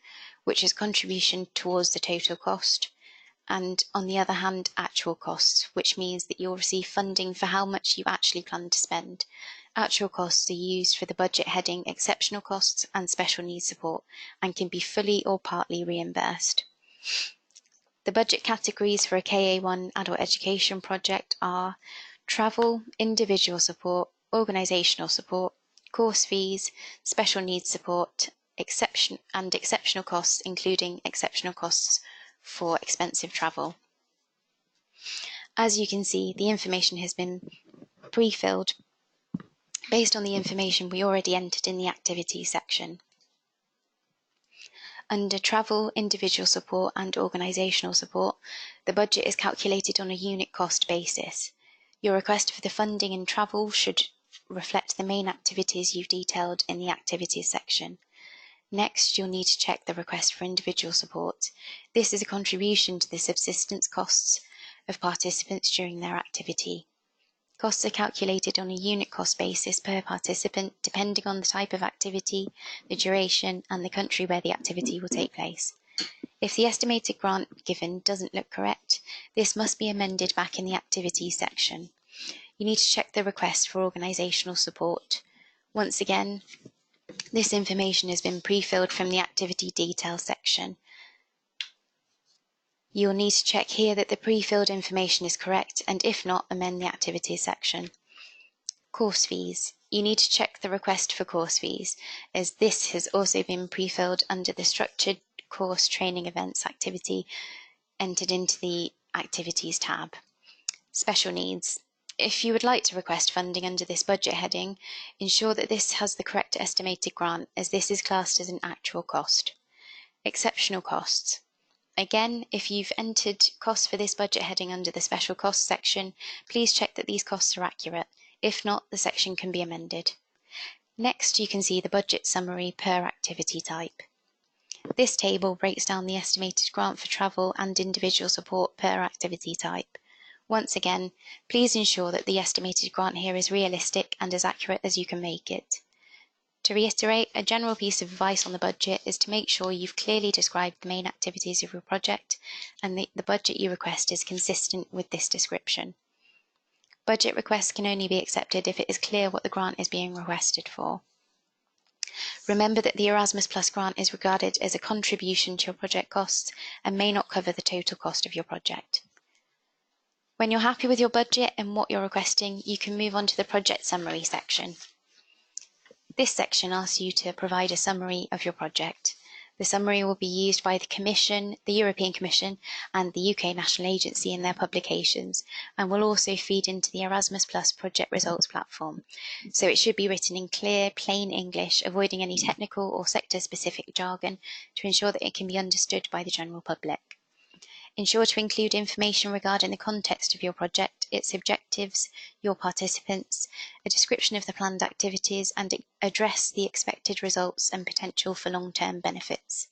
which is contribution towards the total cost, and on the other hand, actual costs, which means that you'll receive funding for how much you actually plan to spend. Actual costs are used for the budget heading Exceptional Costs and Special Needs Support and can be fully or partly reimbursed. The budget categories for a KA1 adult education project are travel, individual support, organisational support, course fees, special needs support, exceptional costs, including exceptional costs for expensive travel. As you can see, the information has been pre-filled based on the information we already entered in the activities section. Under travel, individual support and organisational support, the budget is calculated on a unit cost basis. Your request for the funding and travel should reflect the main activities you've detailed in the activities section. Next, you'll need to check the request for individual support. This is a contribution to the subsistence costs of participants during their activity. Costs are calculated on a unit cost basis per participant, depending on the type of activity, the duration, and the country where the activity will take place. If the estimated grant given doesn't look correct, this must be amended back in the activities section. You need to check the request for organisational support. Once again, this information has been pre-filled from the activity details section. You will need to check here that the pre-filled information is correct, and if not, amend the activities section. Course fees. You need to check the request for course fees, as this has also been pre-filled under the structured course training events activity entered into the Activities tab. Special needs. If you would like to request funding under this budget heading, ensure that this has the correct estimated grant, as this is classed as an actual cost. Exceptional costs. Again, if you've entered costs for this budget heading under the special costs section, please check that these costs are accurate. If not, the section can be amended. Next, you can see the budget summary per activity type. This table breaks down the estimated grant for travel and individual support per activity type. Once again, please ensure that the estimated grant here is realistic and as accurate as you can make it. To reiterate, a general piece of advice on the budget is to make sure you've clearly described the main activities of your project and the budget you request is consistent with this description. Budget requests can only be accepted if it is clear what the grant is being requested for. Remember that the Erasmus Plus grant is regarded as a contribution to your project costs and may not cover the total cost of your project. When you're happy with your budget and what you're requesting, you can move on to the project summary section. This section asks you to provide a summary of your project. The summary will be used by the Commission, the European Commission, and the UK National Agency in their publications, and will also feed into the Erasmus Plus project results platform. So it should be written in clear, plain English, avoiding any technical or sector-specific jargon to ensure that it can be understood by the general public. Ensure to include information regarding the context of your project, its objectives, your participants, a description of the planned activities, and address the expected results and potential for long-term benefits.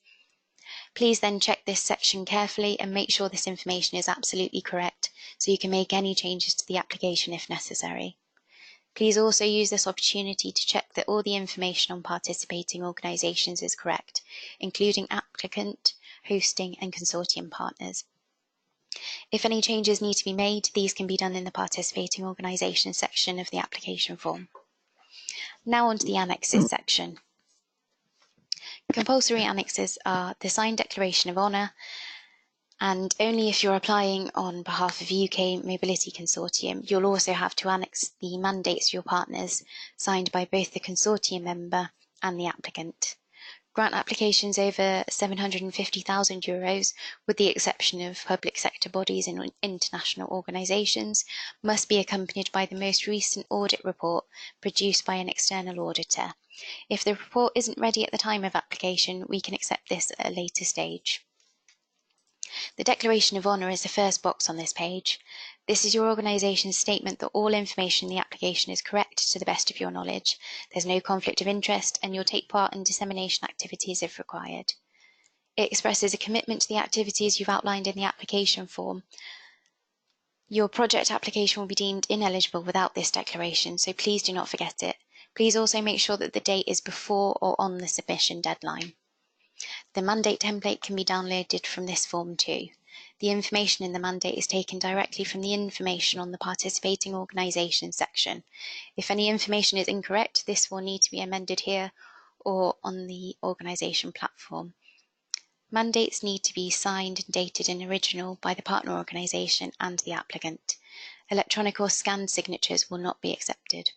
Please then check this section carefully and make sure this information is absolutely correct so you can make any changes to the application if necessary. Please also use this opportunity to check that all the information on participating organisations is correct, including applicant, hosting and consortium partners. If any changes need to be made, these can be done in the participating organisation section of the application form. Now on to the Annexes section. Compulsory annexes are the signed declaration of honour, and only if you're applying on behalf of a UK Mobility Consortium, you'll also have to annex the mandates of your partners, signed by both the consortium member and the applicant. Grant applications over €750,000, with the exception of public sector bodies and international organisations, must be accompanied by the most recent audit report produced by an external auditor. If the report isn't ready at the time of application, we can accept this at a later stage. The Declaration of Honour is the first box on this page. This is your organisation's statement that all information in the application is correct to the best of your knowledge. There's no conflict of interest and you'll take part in dissemination activities if required. It expresses a commitment to the activities you've outlined in the application form. Your project application will be deemed ineligible without this declaration, so please do not forget it. Please also make sure that the date is before or on the submission deadline. The mandate template can be downloaded from this form too. The information in the mandate is taken directly from the information on the participating organisation section. If any information is incorrect, this will need to be amended here or on the organisation platform. Mandates need to be signed and dated in original by the partner organisation and the applicant. Electronic or scanned signatures will not be accepted.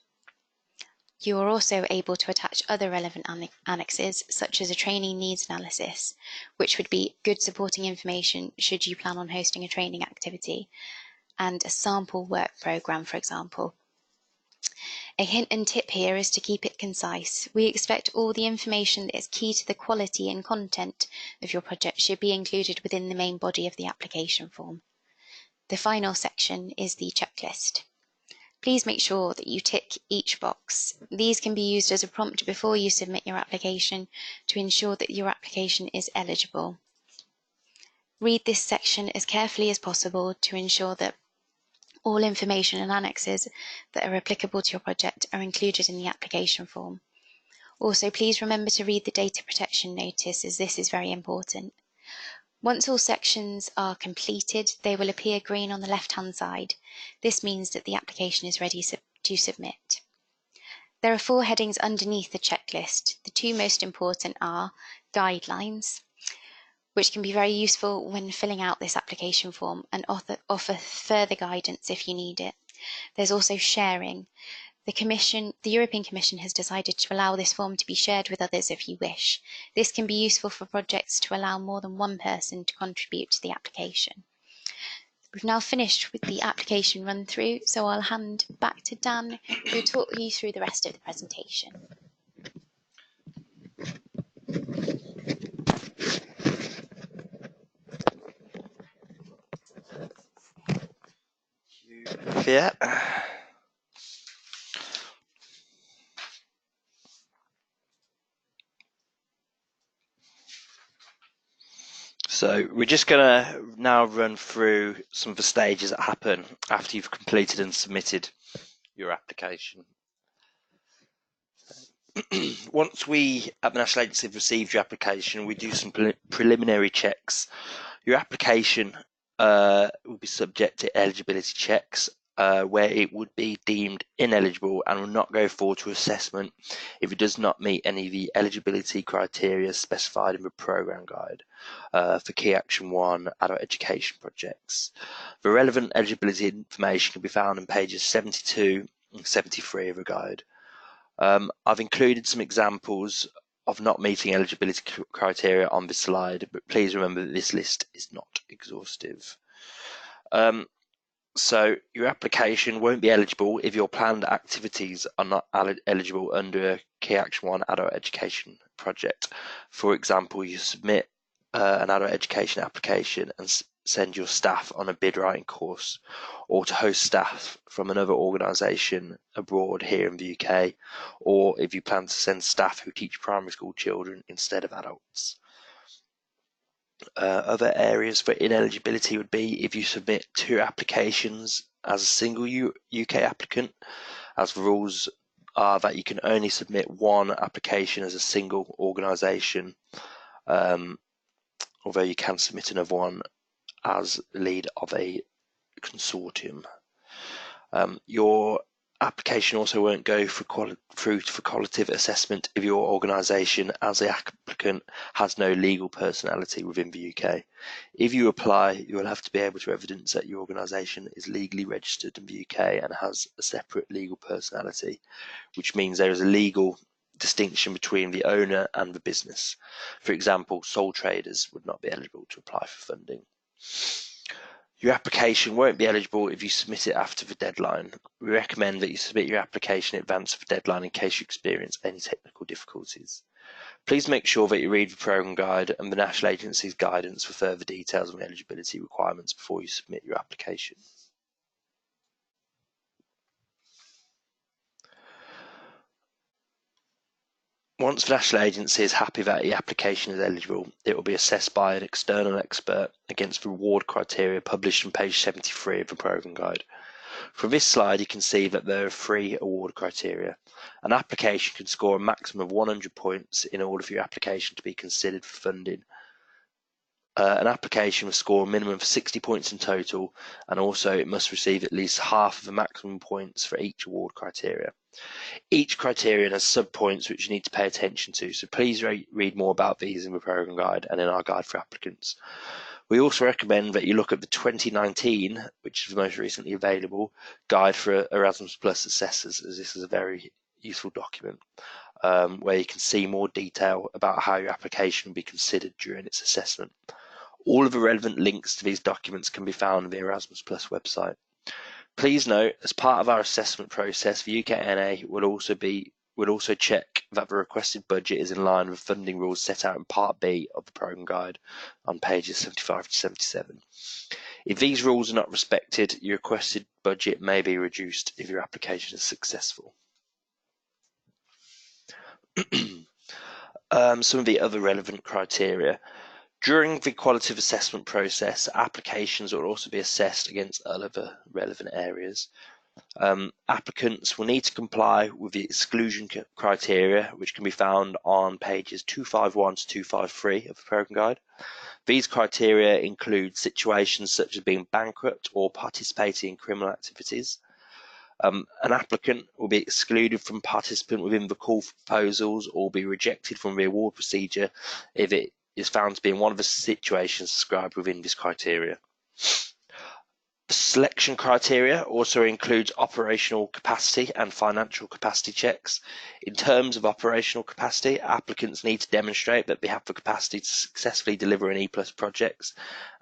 You are also able to attach other relevant annexes, such as a training needs analysis, which would be good supporting information should you plan on hosting a training activity, and a sample work programme, for example. A hint and tip here is to keep it concise. We expect all the information that is key to the quality and content of your project should be included within the main body of the application form. The final section is the checklist. Please make sure that you tick each box. These can be used as a prompt before you submit your application to ensure that your application is eligible. Read this section as carefully as possible to ensure that all information and annexes that are applicable to your project are included in the application form. Also, please remember to read the data protection notice, as this is very important. Once all sections are completed, they will appear green on the left-hand side. This means that the application is ready to submit. There are 4 headings underneath the checklist. The 2 most important are guidelines, which can be very useful when filling out this application form and offer further guidance if you need it. There's also sharing. The European Commission has decided to allow this form to be shared with others if you wish. This can be useful for projects to allow more than one person to contribute to the application. We've now finished with the application run through, so I'll hand back to Dan, who will talk you through the rest of the presentation. Yeah. So we're just going to now run through some of the stages that happen after you've completed and submitted your application. Once we at the National Agency have received your application, we do some preliminary checks. Your application will be subject to eligibility checks, where it would be deemed ineligible and will not go forward to assessment if it does not meet any of the eligibility criteria specified in the programme guide for Key Action 1 adult education projects. The relevant eligibility information can be found on pages 72 and 73 of the guide. I've included some examples of not meeting eligibility criteria on this slide, but please remember that this list is not exhaustive. So your application won't be eligible if your planned activities are not eligible under a Key Action 1 adult education project. For example, you submit an adult education application and send your staff on a bid writing course, or to host staff from another organisation abroad here in the UK, or if you plan to send staff who teach primary school children instead of adults. Other areas for ineligibility would be if you submit 2 applications as a single UK applicant, as the rules are that you can only submit 1 application as a single organisation, although you can submit another one as lead of a consortium. Your application also won't go through for qualitative assessment if your organisation as the applicant has no legal personality within the UK. If you apply, you will have to be able to evidence that your organisation is legally registered in the UK and has a separate legal personality, which means there is a legal distinction between the owner and the business. For example, sole traders would not be eligible to apply for funding. Your application won't be eligible if you submit it after the deadline. We recommend that you submit your application in advance of the deadline in case you experience any technical difficulties. Please make sure that you read the programme guide and the National Agency's guidance for further details on the eligibility requirements before you submit your application. Once the National Agency is happy that the application is eligible, it will be assessed by an external expert against the reward criteria published on page 73 of the programme guide. From this slide, you can see that there are 3 award criteria. An application can score a maximum of 100 points in order for your application to be considered for funding. An application must score a minimum of 60 points in total, and also it must receive at least half of the maximum points for each award criteria. Each criterion has sub-points which you need to pay attention to, so please read more about these in the programme guide and in our guide for applicants. We also recommend that you look at the 2019, which is the most recently available, guide for Erasmus Plus assessors, as this is a very useful document where you can see more detail about how your application will be considered during its assessment. All of the relevant links to these documents can be found on the Erasmus Plus website. Please note, as part of our assessment process, the UKNA will also check that the requested budget is in line with funding rules set out in Part B of the programme guide on pages 75 to 77. If these rules are not respected, your requested budget may be reduced if your application is successful. Some of the other relevant criteria. During the qualitative assessment process, applications will also be assessed against other relevant areas. Applicants will need to comply with the exclusion criteria, which can be found on pages 251 to 253 of the programme guide. These criteria include situations such as being bankrupt or participating in criminal activities. An applicant will be excluded from participant within the call for proposals or be rejected from the award procedure if it is found to be in one of the situations described within this criteria. The selection criteria also includes operational capacity and financial capacity checks. In terms of operational capacity, applicants need to demonstrate that they have the capacity to successfully deliver an E+ projects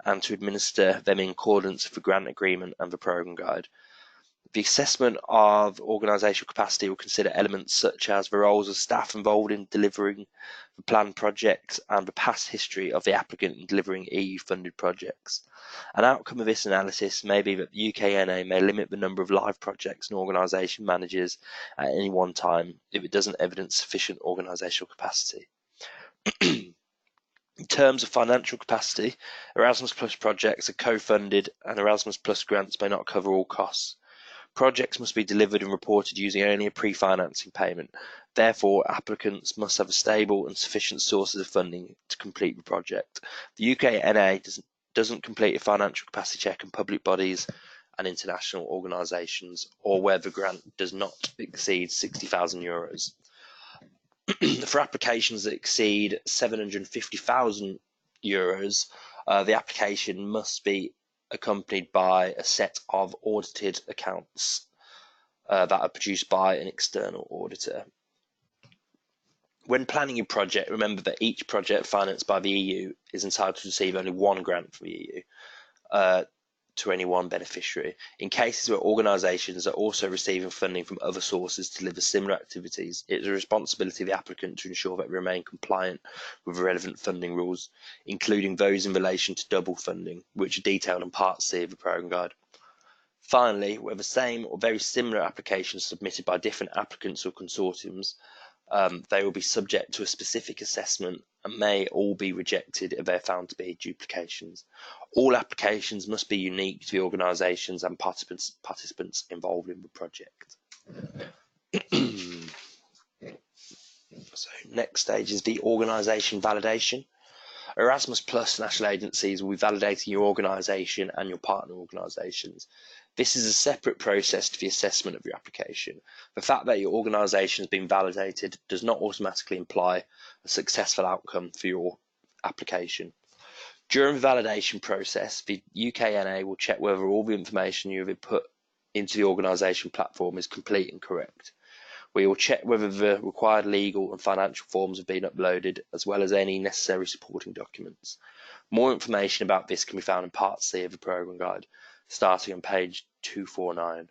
and to administer them in accordance with the grant agreement and the programme guide. The assessment of organisational capacity will consider elements such as the roles of staff involved in delivering the planned projects and the past history of the applicant in delivering EU-funded projects. An outcome of this analysis may be that the UKNA may limit the number of live projects an organisation manages at any one time if it doesn't evidence sufficient organisational capacity. In terms of financial capacity, Erasmus Plus projects are co-funded and Erasmus Plus grants may not cover all costs. Projects must be delivered and reported using only a pre-financing payment. Therefore, applicants must have a stable and sufficient sources of funding to complete the project. The UKNA doesn't complete a financial capacity check in public bodies and international organisations, or where the grant does not exceed €60,000. For applications that exceed €750,000, the application must be accompanied by a set of audited accounts that are produced by an external auditor. When planning your project, remember that each project financed by the EU is entitled to receive only one grant from the EU to any one beneficiary. In cases where organisations are also receiving funding from other sources to deliver similar activities, it is the responsibility of the applicant to ensure that they remain compliant with the relevant funding rules, including those in relation to double funding, which are detailed in Part C of the programme guide. Finally, where the same or very similar applications submitted by different applicants or consortiums, they will be subject to a specific assessment and may all be rejected if they're found to be duplications. All applications must be unique to the organisations and participants involved in the project. So next stage is the organisation validation. Erasmus Plus national agencies will be validating your organisation and your partner organisations. This is a separate process to the assessment of your application. The fact that your organisation has been validated does not automatically imply a successful outcome for your application. During the validation process, the UKNA will check whether all the information you have put into the organisation platform is complete and correct. We will check whether the required legal and financial forms have been uploaded, as well as any necessary supporting documents. More information about this can be found in Part C of the programme guide, starting on page 249.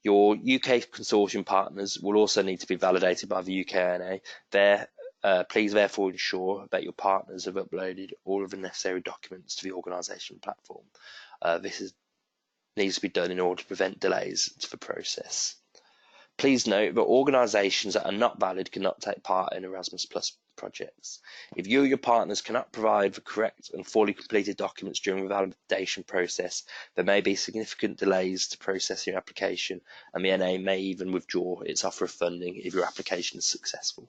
Your UK consortium partners will also need to be validated by the UKNA. Please therefore ensure that your partners have uploaded all of the necessary documents to the organisation platform. This needs to be done in order to prevent delays to the process. Please note that organisations that are not valid cannot take part in Erasmus Plus projects. If you or your partners cannot provide the correct and fully completed documents during the validation process, there may be significant delays to processing your application, and the NA may even withdraw its offer of funding if your application is successful.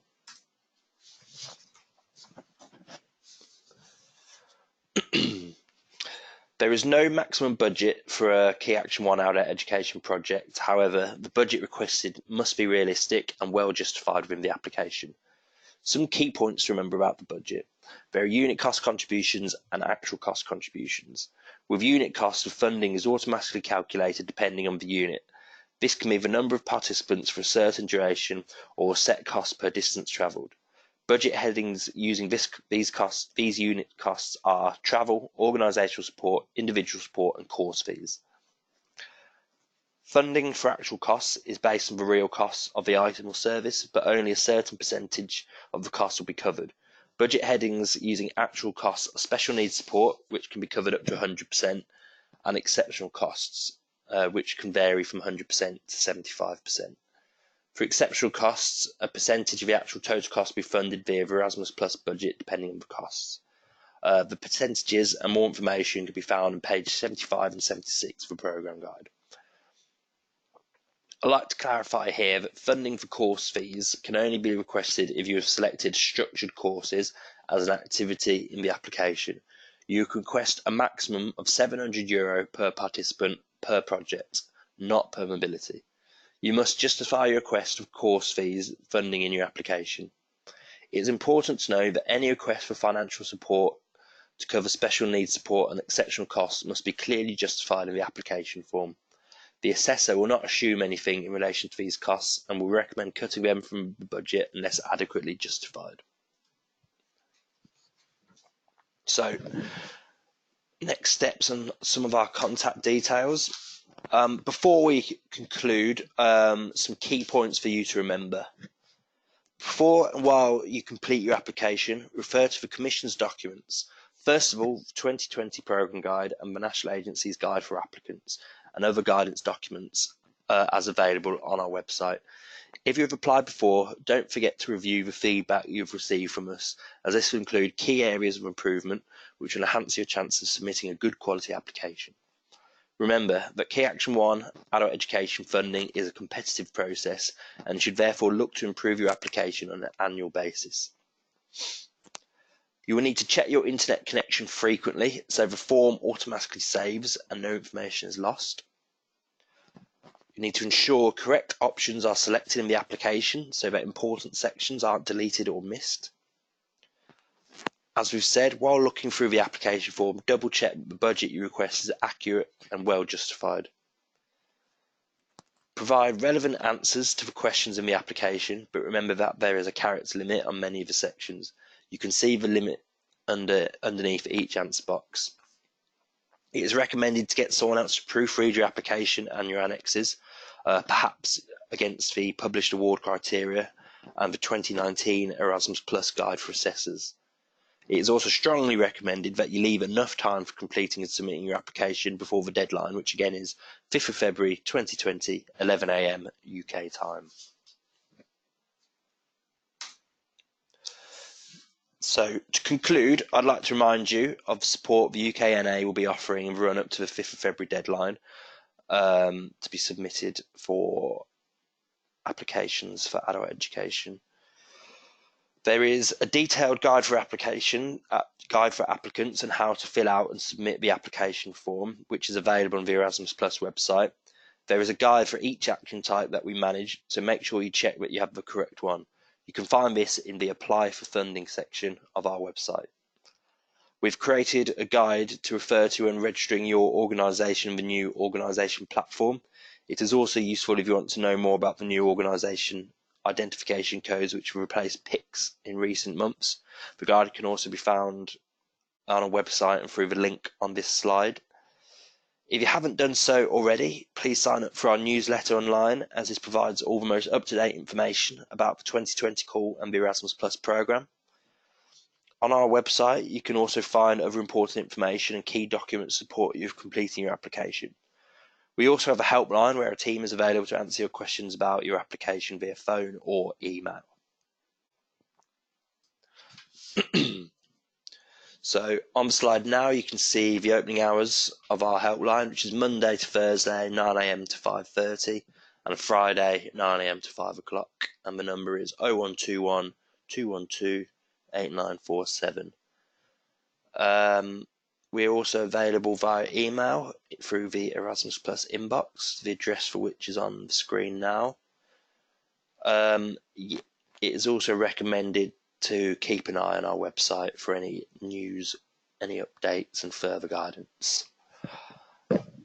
There is no maximum budget for a Key Action 1 Outlet education project. However, the budget requested must be realistic and well justified within the application. Some key points to remember about the budget. There are unit cost contributions and actual cost contributions. With unit costs, the funding is automatically calculated depending on the unit. This can be the number of participants for a certain duration or a set cost per distance travelled. Budget headings using these unit costs are travel, organisational support, individual support and course fees. Funding for actual costs is based on the real costs of the item or service, but only a certain percentage of the cost will be covered. Budget headings using actual costs are special needs support, which can be covered up to 100%, and exceptional costs, which can vary from 100% to 75%. For exceptional costs, a percentage of the actual total cost will be funded via the Erasmus Plus budget, depending on the costs. The percentages and more information can be found on page 75 and 76 of the programme guide. I'd like to clarify here that funding for course fees can only be requested if you have selected structured courses as an activity in the application. You can request a maximum of €700 per participant per project, not per mobility. You must justify your request of course fees funding in your application. It is important to know that any request for financial support to cover special needs support and exceptional costs must be clearly justified in the application form. The assessor will not assume anything in relation to these costs and will recommend cutting them from the budget unless adequately justified. So, next steps and some of our contact details. Before we conclude, some key points for you to remember. Before and while you complete your application, refer to the Commission's documents. First of all, the 2020 Programme Guide and the National Agency's Guide for Applicants and other guidance documents as available on our website. If you have applied before, don't forget to review the feedback you've received from us, as this will include key areas of improvement which will enhance your chance of submitting a good quality application. Remember that Key Action 1 adult education funding is a competitive process and should therefore look to improve your application on an annual basis. You will need to check your internet connection frequently so the form automatically saves and no information is lost. You need to ensure correct options are selected in the application so that important sections aren't deleted or missed. As we've said, while looking through the application form, double check that the budget you request is accurate and well justified. Provide relevant answers to the questions in the application, but remember that there is a character limit on many of the sections. You can see the limit underneath each answer box. It is recommended to get someone else to proofread your application and your annexes, perhaps against the published award criteria and the 2019 Erasmus Plus Guide for Assessors. It is also strongly recommended that you leave enough time for completing and submitting your application before the deadline, which again is 5th of February 2020, 11 AM UK time. So to conclude, I'd like to remind you of the support the UKNA will be offering in the run up to the 5th of February deadline to be submitted for applications for adult education. There is a detailed guide for applicants and how to fill out and submit the application form, which is available on the Erasmus Plus website. There is a guide for each action type that we manage, so make sure you check that you have the correct one. You can find this in the Apply for Funding section of our website. We've created a guide to refer to when registering your organisation in the new organisation platform. It is also useful if you want to know more about the new organisation identification codes which will replace PICs in recent months. The guide can also be found on our website and through the link on this slide. If you haven't done so already, please sign up for our newsletter online, as this provides all the most up-to-date information about the 2020 call and the Erasmus Plus programme. On our website, you can also find other important information and key documents to support you completing your application. We also have a helpline where a team is available to answer your questions about your application via phone or email. So on the slide now, you can see the opening hours of our helpline, which is Monday to Thursday, 9 AM to 5:30, and Friday, 9 AM to 5 o'clock. And the number is 0121 212 8947. We're also available via email through the Erasmus Plus inbox, the address for which is on the screen now. It is also recommended to keep an eye on our website for any news, any updates and further guidance.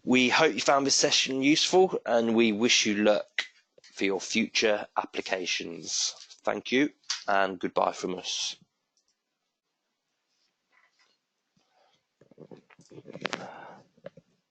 We hope you found this session useful and we wish you luck for your future applications. Thank you and goodbye from us.